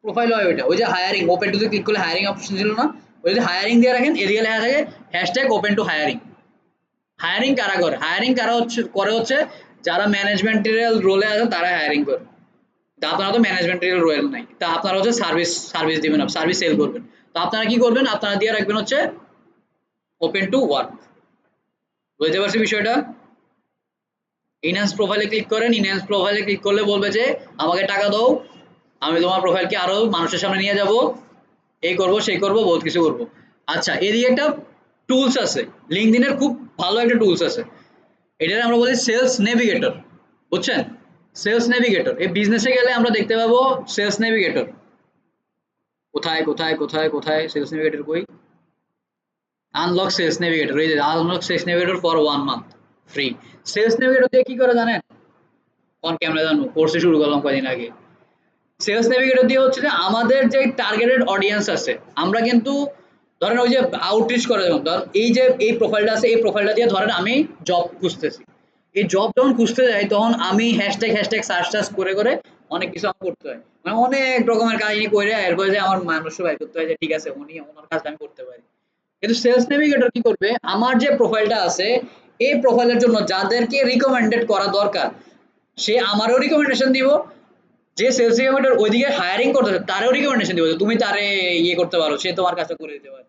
প্রোফাইল হয়, ওইটা ওই যে হায়ারিং ওপেন টু তে ক্লিক করলে হায়ারিং অপশন ছিল না, ওই যদি হায়ারিং দিয়ে রাখেন এদিকে লেখা থাকে hashtag open to hiring. Hiring কারা করে? হায়ারিং কারা হচ্ছে যারা ম্যানেজমেন্টাল রোলে আছে তারা হায়ারিং করে। তা আপনারা তো ম্যানেজমেন্টাল রোল নাই, তা আপনারা হচ্ছে সার্ভিস সার্ভিস দিবেন, সার্ভিস সেল করবেন। তো আপনারা কি করবেন, আপনারা দিয়ে রাখবেন হচ্ছে ওপেন টু ওয়ার্ক। বুঝতে পারছি বিষয়টা? ইনহ্যান্স প্রোফাইলে ক্লিক করেন, ইনহ্যান্স প্রোফাইলে ক্লিক করলে বলবে যে আমাকে টাকা দাও, আমি তোমার প্রোফাইলকে আরো মানুষের সামনে নিয়ে যাব, এই করব সেই করব বহুত কিছু করব। আচ্ছা, এদিকে একটা টুলস আছে, লিঙ্কডইনের খুব ভালো একটা টুলস আছে, এটার আমরা বলি সেলস নেভিগেটর, বুঝছেন? সেলস নেভিগেটর, এই বিজনেসে গেলে আমরা দেখতে পাবো সেলস নেভিগেটর। কোথায় কোথায় কোথায় কোথায় সেলস নেভিগেটর কই? আনলক সেলস নেভিগেটর, এই যে unlock sales navigator for 1 month free. Sales navigator দিয়ে কি করে জানেন? কোন ক্যামেরা জানো কোর্সে শুরু করলাম কয়েকদিন আগে। সেলস নেভিগেটর দিয়ে হচ্ছে যে আমাদের যে টার্গেটেড অডিয়েন্স আছে আমরা কিন্তু ধরেন ওই যে আউটরিচ করে যেমন ধর এই যে এই প্রোফাইলটা আছে এই প্রোফাইলটা দিয়ে ধরেন আমি জব খুঁজতেছি, এই জব যখন খুঁজতে যাই তখন আমি হ্যাশট্যাগ হ্যাশট্যাগ সার্চ টার্চ করে করে অনেক কিছু আমার করতে হয়, মানে অনেক রকমের কাহিনী করে এরপরে যে আমার মানুষ বাই করতে হয় যে ঠিক আছে উনি ওনার কাজটা আমি করতে পারি। কিন্তু সেলস নেভিগেটর কি করবে আমার যে প্রোফাইলটা আছে এই প্রোফাইলের জন্য যাদেরকে রিকমেন্ডেড করা দরকার সে আমারও রিকমেন্ডেশন দিব, যে সেলস রিকমেন্ডার ওইদিকে হায়ারিং করতেছে তারও রিকমেন্ডেশন দিব তুমি তারে ইয়ে করতে পারো সে তোমার কাজটা করে দিতে পারে।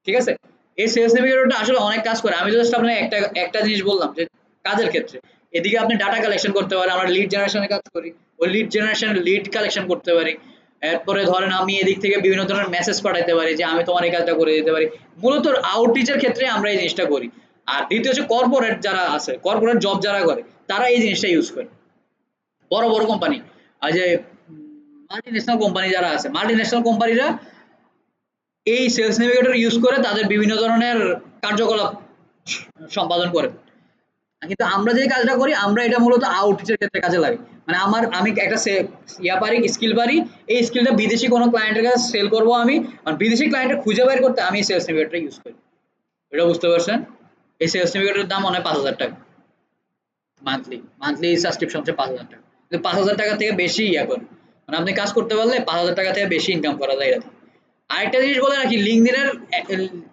ঠিক আছে, এই সেলস নেভিগেটরটা আসলে অনেক কাজ করে, আমি জাস্ট আপনাকে একটা একটা জিনিস বললাম যে কাজের ক্ষেত্রে এদিকে আপনি ডাটা কালেকশন করতে পারেন, আমরা লিড জেনারেশনের কাজ করি ওই লিড জেনারেশন লিড কালেকশন করতে পারি, এরপরে ধরেন আমি এদিক থেকে বিভিন্ন ধরনের মেসেজ পাঠাতে পারি যে আমি তোমার এই কাজটা করে দিতে পারি, মূলত আউটরিচের ক্ষেত্রে আমরা এই জিনিসটা করি। আর দ্বিতীয় হচ্ছে কর্পোরেট যারা আছে কর্পোরেট জব যারা করে তারা এই জিনিসটা ইউজ করে, বড় বড় কোম্পানি আর যে মাল্টিন্যাশনাল কোম্পানি যারা আছে মাল্টিন্যাশনাল কোম্পানিরা এই সেলস নেভিগেটর ইউজ করে তাদের বিভিন্ন ধরনের কার্যকলাপ সম্পাদন করে। কিন্তু আমরা যে কাজটা করি আমরা এটা মূলত আউটরিচের ক্ষেত্রে কাজে লাগে, মানে আমি একটা ইয়া পারি স্কিল পারি, এই স্কিলটা বিদেশি কোনো ক্লায়েন্টের কাছে সেল করব আমি, আর বিদেশি ক্লায়েন্টের খুঁজে বের করতে আমি সেলস নেভিগেটর ইউজ করি। এটা বুঝতে পারছেন? এই সেলস নেভিগেটরের দাম অনেক 5,000 টাকা মান্থলি, মান্থলি সাবস্ক্রিপশন হচ্ছে 5,000 টাকা, কিন্তু 5,000 টাকা থেকে বেশি ইয়া করে, মানে আপনি কাজ করতে পারলে 5,000 টাকা থেকে বেশি ইনকাম করা যায় এটাতে। আরেকটা জিনিস বলে রাখি লিঙ্কডইনের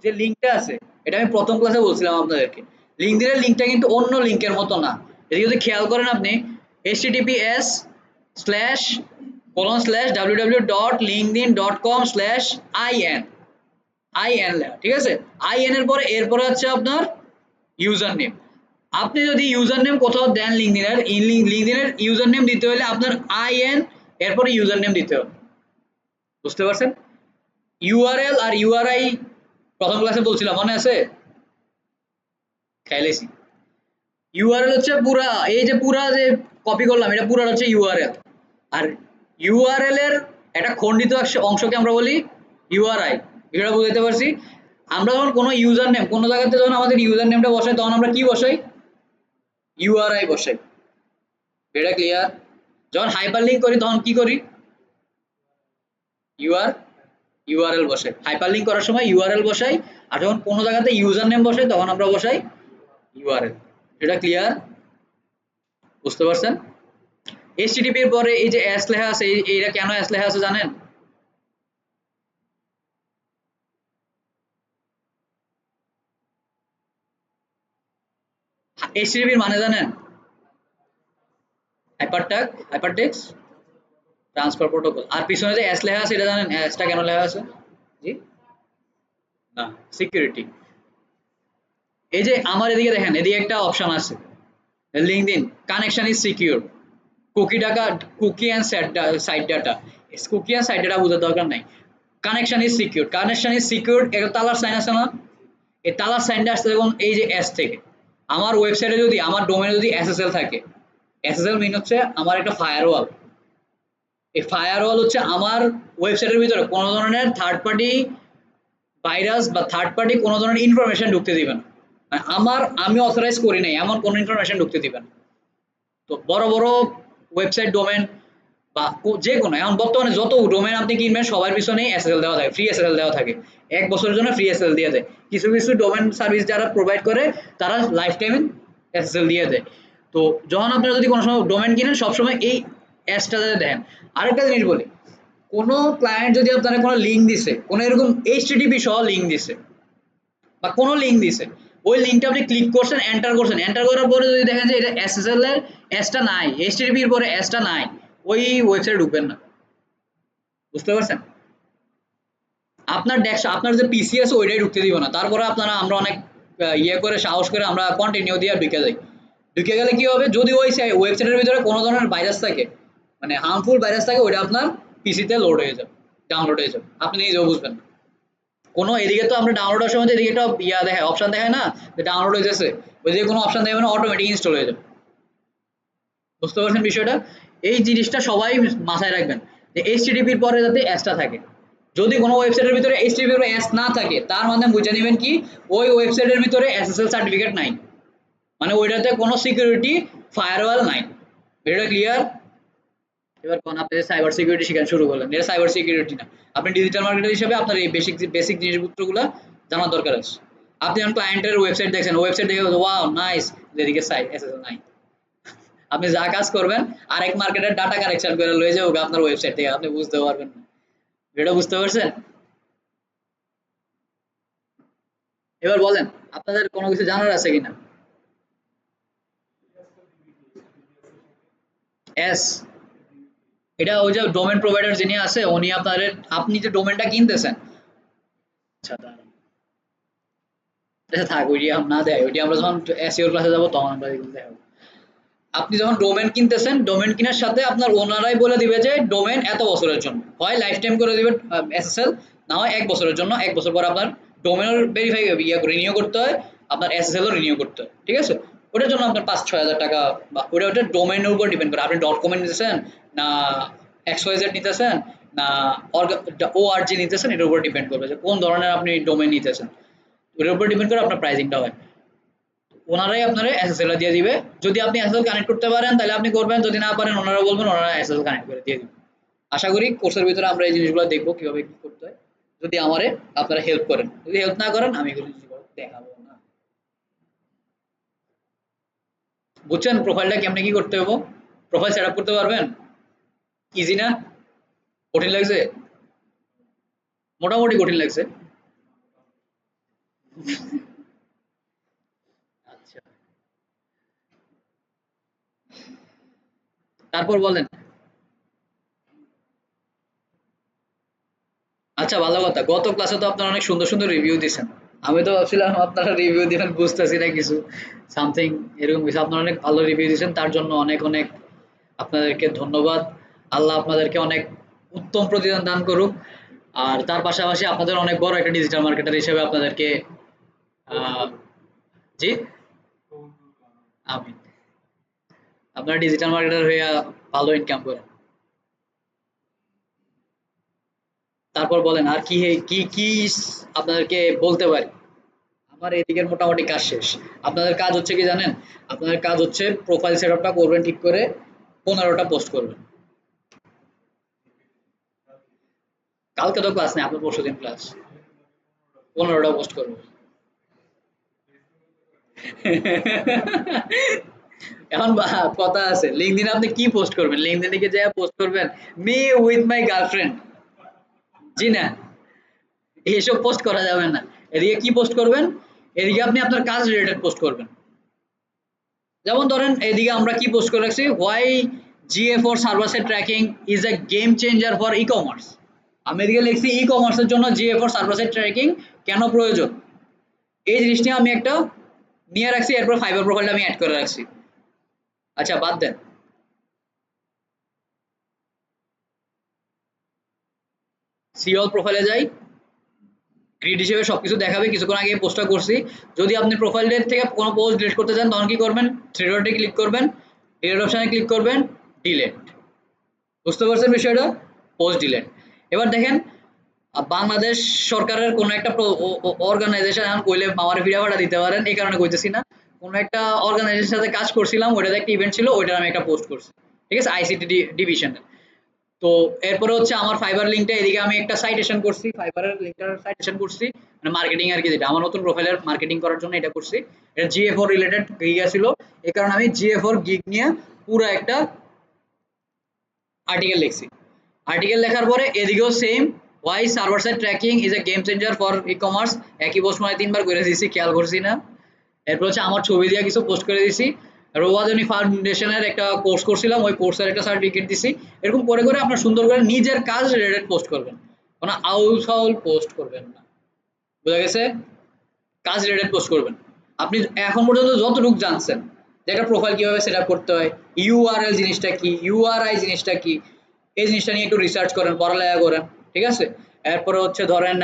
যে লিঙ্কটা আছে এটা আমি প্রথম ক্লাসে বলছিলাম আপনাদেরকে, লিঙ্কডইনের লিঙ্কটা কিন্তু অন্য লিঙ্কের মতো না, এদিকে যদি খেয়াল করেন আপনি https://www.linkedin.com/in IN লেখা ঠিক আছে, IN এর পরে এরপরে হচ্ছে আপনার ইউজার নেম, আপনি যদি ইউজার নেম কোথাও দেন লিঙ্কডইনের ইউজার নেম দিতে হলে আপনার IN এরপরে ইউজার নেম দিতে হবে, বুঝতে পারছেন? ইউআরএল আর ইউআরআই প্রথম ক্লাসে বলছিলাম মনে আছে? খেয়ালেছি ইউআরএল হচ্ছে পুরা এই যে পুরা যে কপি করলাম এটা পুরা হচ্ছে ইউআরএল, আর ইউআরএল এর একটা খণ্ডিত অংশকে আমরা বলি ইউআরআই, এটা বুঝতে পারছি। আমরা যখন কোনো ইউজার নেম কোনো জায়গাতে যখন আমাদের ইউজার নেমটা বসাই তখন আমরা কি বসাই ইউআরআই বসাই, এটা ক্লিয়ার? যখন হাইপার লিঙ্ক করি তখন কি করি ইউআরএল বসাই, হাইপার লিঙ্ক করার সময় ইউআরএল বসাই, আর যখন কোনো জায়গাতে ইউজার নেম বসাই তখন আমরা বসাই ইউআরএল, এটা ক্লিয়ার? বুঝতে পারছেন? এইচটিটিপি এর পরে এই যে এস লেখা আছে এইটা কেন এস লেখা আছে জানেন? এইচটিটিপি এর মানে জানেন? হাইপারটেক্সট ট্রান্সফার প্রোটোকল, আর পিছনে যে এস লেখা আছে এটা জানেন এসটা কেন লেখা আছে? জি না, সিকিউরিটি। এই যে আমার এদিকে দেখেন এদিকে একটা অপশন আছে LinkedIn connection is secure, cookie and site data, cookie and site data বোঝার দরকার নাই, কানেকশন ইজ সিকিউর একটা তালার সাইন আছে না, এই তালার সাইনটা আসছে যখন এই যে এস থেকে, আমার ওয়েবসাইটে যদি আমার ডোমেনে যদি এসএসএল থাকে, এসএসএল মিন হচ্ছে আমার একটা ফায়ারওয়াল, এই ফায়ারওয়াল হচ্ছে আমার ওয়েবসাইটের ভিতরে কোনো ধরনের থার্ড পার্টি ভাইরাস বা থার্ড পার্টি কোনো ধরনের ইনফরমেশন ঢুকতে দিবে না, মানে আমি অথরাইজ করি নাই এমন কোনো ইনফরমেশন ঢুকতে দিবে না। তো বড় বড় ওয়েবসাইট ডোমেন বা যে কোনো এখন বর্তমানে যত ডোমেন আপনি কিনবেন সবার পিছনেই এসএসএল দেওয়া থাকে, ফ্রি এসএসএল দেওয়া থাকে, 1 বছরের জন্য ফ্রি এসএসএল দিয়ে দেয়, কিছু কিছু ডোমেন সার্ভিস যারা প্রোভাইড করে তারা লাইফ টাইম এসএসএল দিয়ে দেয়। তো যখন আপনারা যদি কোনো সময় ডোমেন কিনেন সবসময় এই এসটা দেন। আরেকটা জিনিস বলি, কোনো ক্লায়েন্ট যদি আপনারা কোনো লিঙ্ক দিছে কোনো এরকম এইচটিটিপি সহ লিঙ্ক দিছে বা কোনো লিঙ্ক দিছে, ওই লিঙ্কটা আপনি ক্লিক করছেন এন্টার করার পরে যদি দেখেন যে এটা এসএসএল এর এসটা নাই, এইচটিটিপি এর পরে এসটা নাই, ওই ওয়েবসাইটে ঢুকবেন না, বুঝতে পারছেন? আপনার যে পিসি আছে ওইটাই ঢুকতে দিব না, তারপরে আমরা অনেক ইয়ে করে সাহস করে আমরা কন্টিনিউ দিয়ে ঢুকে যাই, ঢুকে গেলে কি হবে যদি ওই ওয়েবসাইটের ভিতরে কোনো ধরনের ভাইরাস থাকে মানে হার্মফুল ভাইরাস থাকে ওইটা আপনার পিসিতে লোড হয়ে যাবে, ডাউনলোড হয়ে যাবে, আপনি নিজেও বুঝবেন না। কোনো এদিকে তো আমরা ডাউনলোডের সময় এদিকে একটা দেখায় অপশন দেখায় না যে ডাউনলোড হয়ে যাচ্ছে, ওই যে কোনো অপশন দেবে না অটোমেটিক ইনস্টল হয়ে যাবে, বুঝতে পারছেন বিষয়টা? এই জিনিসটা সবাই মাথায় রাখবেন যে এইচটিটিপি এর পরে যাতে এসটা থাকে, যদি কোনো ওয়েবসাইটের ভিতরে এইচটিটিপি এর এস না থাকে তার মানে বুঝে নেবেন কি ওই ওয়েবসাইটের ভিতরে এসএসএল সার্টিফিকেট নাই, মানে ওইটাতে কোনো সিকিউরিটি ফায়ারওয়াল নাই, ভিডিওটা ক্লিয়ার? এবার কোন আপনি সাইবার সিকিউরিটি শিখা শুরু করলেন, এটা সাইবার সিকিউরিটি না, আপনি ডিজিটাল মার্কেটার হিসেবে আপনার এই বেসিক জিনিসপত্রগুলো জানা দরকার আছে। আপনি যখন ক্লায়েন্টের ওয়েবসাইট দেখছেন, ওয়েবসাইট দেখে ওয়াও নাইস, এদিকে সাইট এসএসএল নাই, আপনি যা কাজ করবেন আরেক মার্কেটের ডাটা কালেকশন করে লয়ে যাবো আপনার ওয়েবসাইট থেকে, আপনি বুঝতে পারবেন না। এটা বুঝতে পারছেন? এবার বলেন আপনাদের কোনো কিছু জানার আছে কিনা? এস, এটা ওই যে ডোমেন প্রোভাইডার যিনি আছে উনি আপনাদের, আপনি যে ডোমেনটা কিনতেছেন, আচ্ছা দাঁড়ান, আচ্ছা থাক ওইটি না দেয়, ওইটি আমরা যখন এসইও ক্লাসে যাবো তখন আমরা এগুলো দেখাবো। আপনি যখন ডোমেন কিনতেছেন, ডোমেন কেনার সাথে আপনার ওনারাই বলে দিবে যে ডোমেন এত বছরের জন্য, হয় লাইফ টাইম করে দিবে এসএসএল, না হয় 1 বছরের জন্য, 1 বছর পর আপনার ডোমেনের ভেরিফাই রিনিউ করতে হয়, আপনার এসএসএল ও রিনিউ করতে হয়, ঠিক আছে? ওটার জন্য আপনার 5-6 হাজার টাকা, বা ওটা ডোমেনের উপর ডিপেন্ড করে, আপনি ডট কম নিতেছেন না এক্সওয়াইজেড নিতেছেন না ওআরজি নিতেছেন, এটার উপর ডিপেন্ড করবে যে কোন ধরনের আপনি ডোমেন নিতেছেন, ওটার উপর ডিপেন্ড করে আপনার প্রাইসিংটা হয়। ওনারাই আপনারা এসএসএল দিয়ে দিবে, যদি আপনি এসএসএল কানেক্ট করতে পারেন তাহলে আপনি করবেন, যদি না পারেন ওনারা বলবেন, ওনারা এসএসএল কানেক্ট করে দিয়ে দিবেন। আশা করি কোর্সের ভিতরে আমরা এই জিনিসগুলো দেখবো কিভাবে কি করতে হয়, যদি আমারে আপনারা হেল্প করেন, যদি হেল্প না করেন আমি এগুলো জিনিসগুলো দেখাবো না। বুঝছেন প্রোফাইলটা কেমনে কি করতে হবে? প্রোফাইল সেট আপ করতে পারবেন? ইজি না? কঠিন লাগছে? মোটামুটি কঠিন লাগছে। আচ্ছা, তারপর বলেন। আচ্ছা ভালো কথা, গত ক্লাসে তো আপনারা অনেক সুন্দর সুন্দর রিভিউ দিছেন, আমি তো ভাবছিলাম আপনারা রিভিউ দিবেন বুঝতেছি না কিছু, সামথিং এরকম কিছু, আপনারা অনেক ভালো রিভিউ দিয়েছেন, তার জন্য অনেক অনেক আপনাদেরকে ধন্যবাদ। আল্লাহ আপনাদেরকে অনেক উত্তম প্রতিদান দান করুক। আর তার পাশাপাশি আপনাদের অনেক বড় একটা ডিজিটাল মার্কেটার হিসেবে আপনাদেরকে আহ, জি আমি, আপনারা ডিজিটাল মার্কেটার হয়ে ভালো ইনকাম করেন। তারপর বলেন আর কি কি কি আপনাদেরকে বলতে পারি। আমার এদিকের মোটামুটি কাজ শেষ। আপনাদের কাজ হচ্ছে কি জানেন? আপনাদের কাজ হচ্ছে প্রোফাইল সেটআপটা করবেন ঠিক করে, 15টা পোস্ট করবেন। কালকে তো ক্লাস নেই, আপনার পরশুদিন ক্লাস। 15টা পোস্ট করবেন। এখন কথা আছে, লিঙ্কডইনে আপনি কি পোস্ট করবেন? লিঙ্কডইনে কি যেয়ে পোস্ট করবেন মি উইথ মাই গার্লফ্রেন্ড? জি না, এইসব পোস্ট করা যাবে না। এদিকে কি পোস্ট করবেন? এদিকে আপনি আপনার কাজ রিলেটেড পোস্ট করবেন। যেমন ধরেন এদিকে আমরা কি পোস্ট করে রাখছি, why GA4 server side tracking is a game changer for e commerce. আমি এদিকে লিখছি ই কমার্সের জন্য GA4 সার্ভার সাইড ট্র্যাকিং কেন প্রয়োজন, এই জিনিসটা আমি একটা নিয়ে রাখছি, এরপর ফাইবার প্রোফাইলটা আমি অ্যাড করে রাখছি। আচ্ছা বাদ দেন, সিওল প্রোফাইলে যাই, গ্রিড হিসেবে সবকিছু দেখাবে, কিছুক্ষণ আগে পোস্টটা করছি। যদি আপনি প্রোফাইলের থেকে কোনো পোস্ট ডিলিট করতে চান তখন কি করবেন, থ্রি ডটে ক্লিক করবেন, ডিলিট অপশনে ক্লিক করবেন, ডিলিট। বুঝতে পারছেন বিষয়টা? Post delete. এবার দেখেন বাংলাদেশ সরকারের কোন একটা অর্গানাইজেশন এখন কইলে আমার ভিডিও ভাড়া দিতে পারেন, এই কারণে কইতেছি না, কোন একটা অর্গানাইজেশনের সাথে কাজ করছিলাম, ওইটাতে একটা ইভেন্ট ছিল, ওইটার আমি একটা পোস্ট করছি, ঠিক আছে, আইসিটি ডিভিশন। তো এরপরে হচ্ছে আমার ফাইবার লিঙ্কটা, এদিকে আমি একটা সাইটেশন করছি, ফাইবারের লিঙ্কটার সাইটেশন করছি, মানে মার্কেটিং আর কি, যেটা আমার নতুন প্রোফাইলের মার্কেটিং করার জন্য এটা করছি। এটা GA4 রিলেটেড গিগ ছিল, এই কারণে আমি GA4 গিগ নিয়ে পুরো একটা আর্টিকেল লিখছি। আর্টিকেল লেখার পরে এদিকেও same, why server side tracking is a game changer for e commerce, একই পোস্ট মানে 3 বার করে দিয়েছি, খেয়াল করছি না। এরপর হচ্ছে আমার ছবি দিয়ে কিছু পোস্ট করে দিয়েছি, রোয়াজনী ফাউন্ডেশনের একটা কোর্স করছিলাম, ওই কোর্সের একটা সার্টিফিকেট দিছি। এরকম করে করে আপনার সুন্দর করে নিজের কাজ রিলেটেড পোস্ট করবেন, কোনো আউল ফাউল পোস্ট করবেন না, বুঝা গেছে? কাজ রিলেটেড পোস্ট করবেন। আপনি এখন পর্যন্ত যতটুকু জানছেন যে একটা প্রোফাইল কিভাবে সেট আপ করতে হয়, ইউআরএল জিনিসটা কি, ইউআরআই জিনিসটা কি, এই জিনিসটা নিয়ে একটু রিসার্চ করেন, পড়ালেখা করেন, ঠিক আছে? এরপরে হচ্ছে ধরেন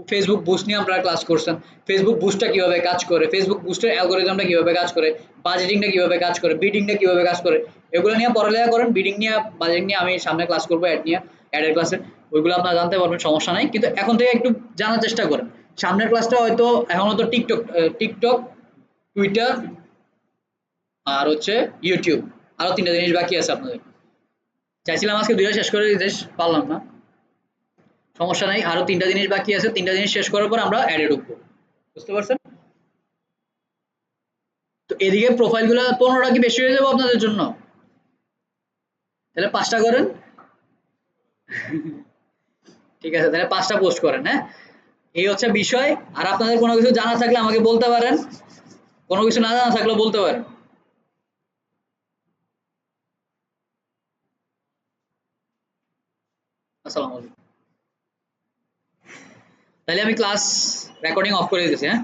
ফেসবুক বুস্ট নিয়ে আপনারা ক্লাস করছেন, ফেসবুক বুস্টটা কিভাবে কাজ করে, ফেসবুক বুস্টের অ্যালগোরিদমটা কিভাবে কাজ করে, বাজেটিংটা কিভাবে কাজ করে, বিডিংটা কিভাবে কাজ করে, এগুলো নিয়ে পড়ালেখা করেন। বিডিং নিয়ে, বাজেটিং নিয়ে আমি সামনে ক্লাস করবো, অ্যাড নিয়ে, অ্যাডের ক্লাসে, ওইগুলো আপনারা জানতে পারবেন, সমস্যা নাই, কিন্তু এখন থেকে একটু জানার চেষ্টা করেন। সামনের ক্লাসটা হয়তো এখন তো টিকটক, টিকটক, টুইটার আর হচ্ছে ইউটিউব, আরো 3টা জিনিস বাকি আছে আপনাদের। চাইছিলাম আজকে 2টা শেষ করে দিতে, পারলাম না, সমস্যা নাই। আরো 3টা জিনিস বাকি আছে, 3টা জিনিস শেষ করার পর আমরা অ্যাডে ঢুকবো। বুঝতে পারছেন? তো এদিকে প্রোফাইলগুলো 15টা কি বেশি হয়ে যাবে আপনাদের জন্য? তাহলে 5টা করেন। ঠিক আছে, তাহলে 5টা পোস্ট করেন, হ্যাঁ? এই হচ্ছে বিষয়। আর আপনাদের কোনো কিছু জানা থাকলে আমাকে বলতে পারেন, কোনো কিছু না জানা থাকলে বলতে পারেন। আসসালামু আলাইকুম। তাহলে আমি ক্লাস রেকর্ডিং অফ করে দিতেছি, হ্যাঁ?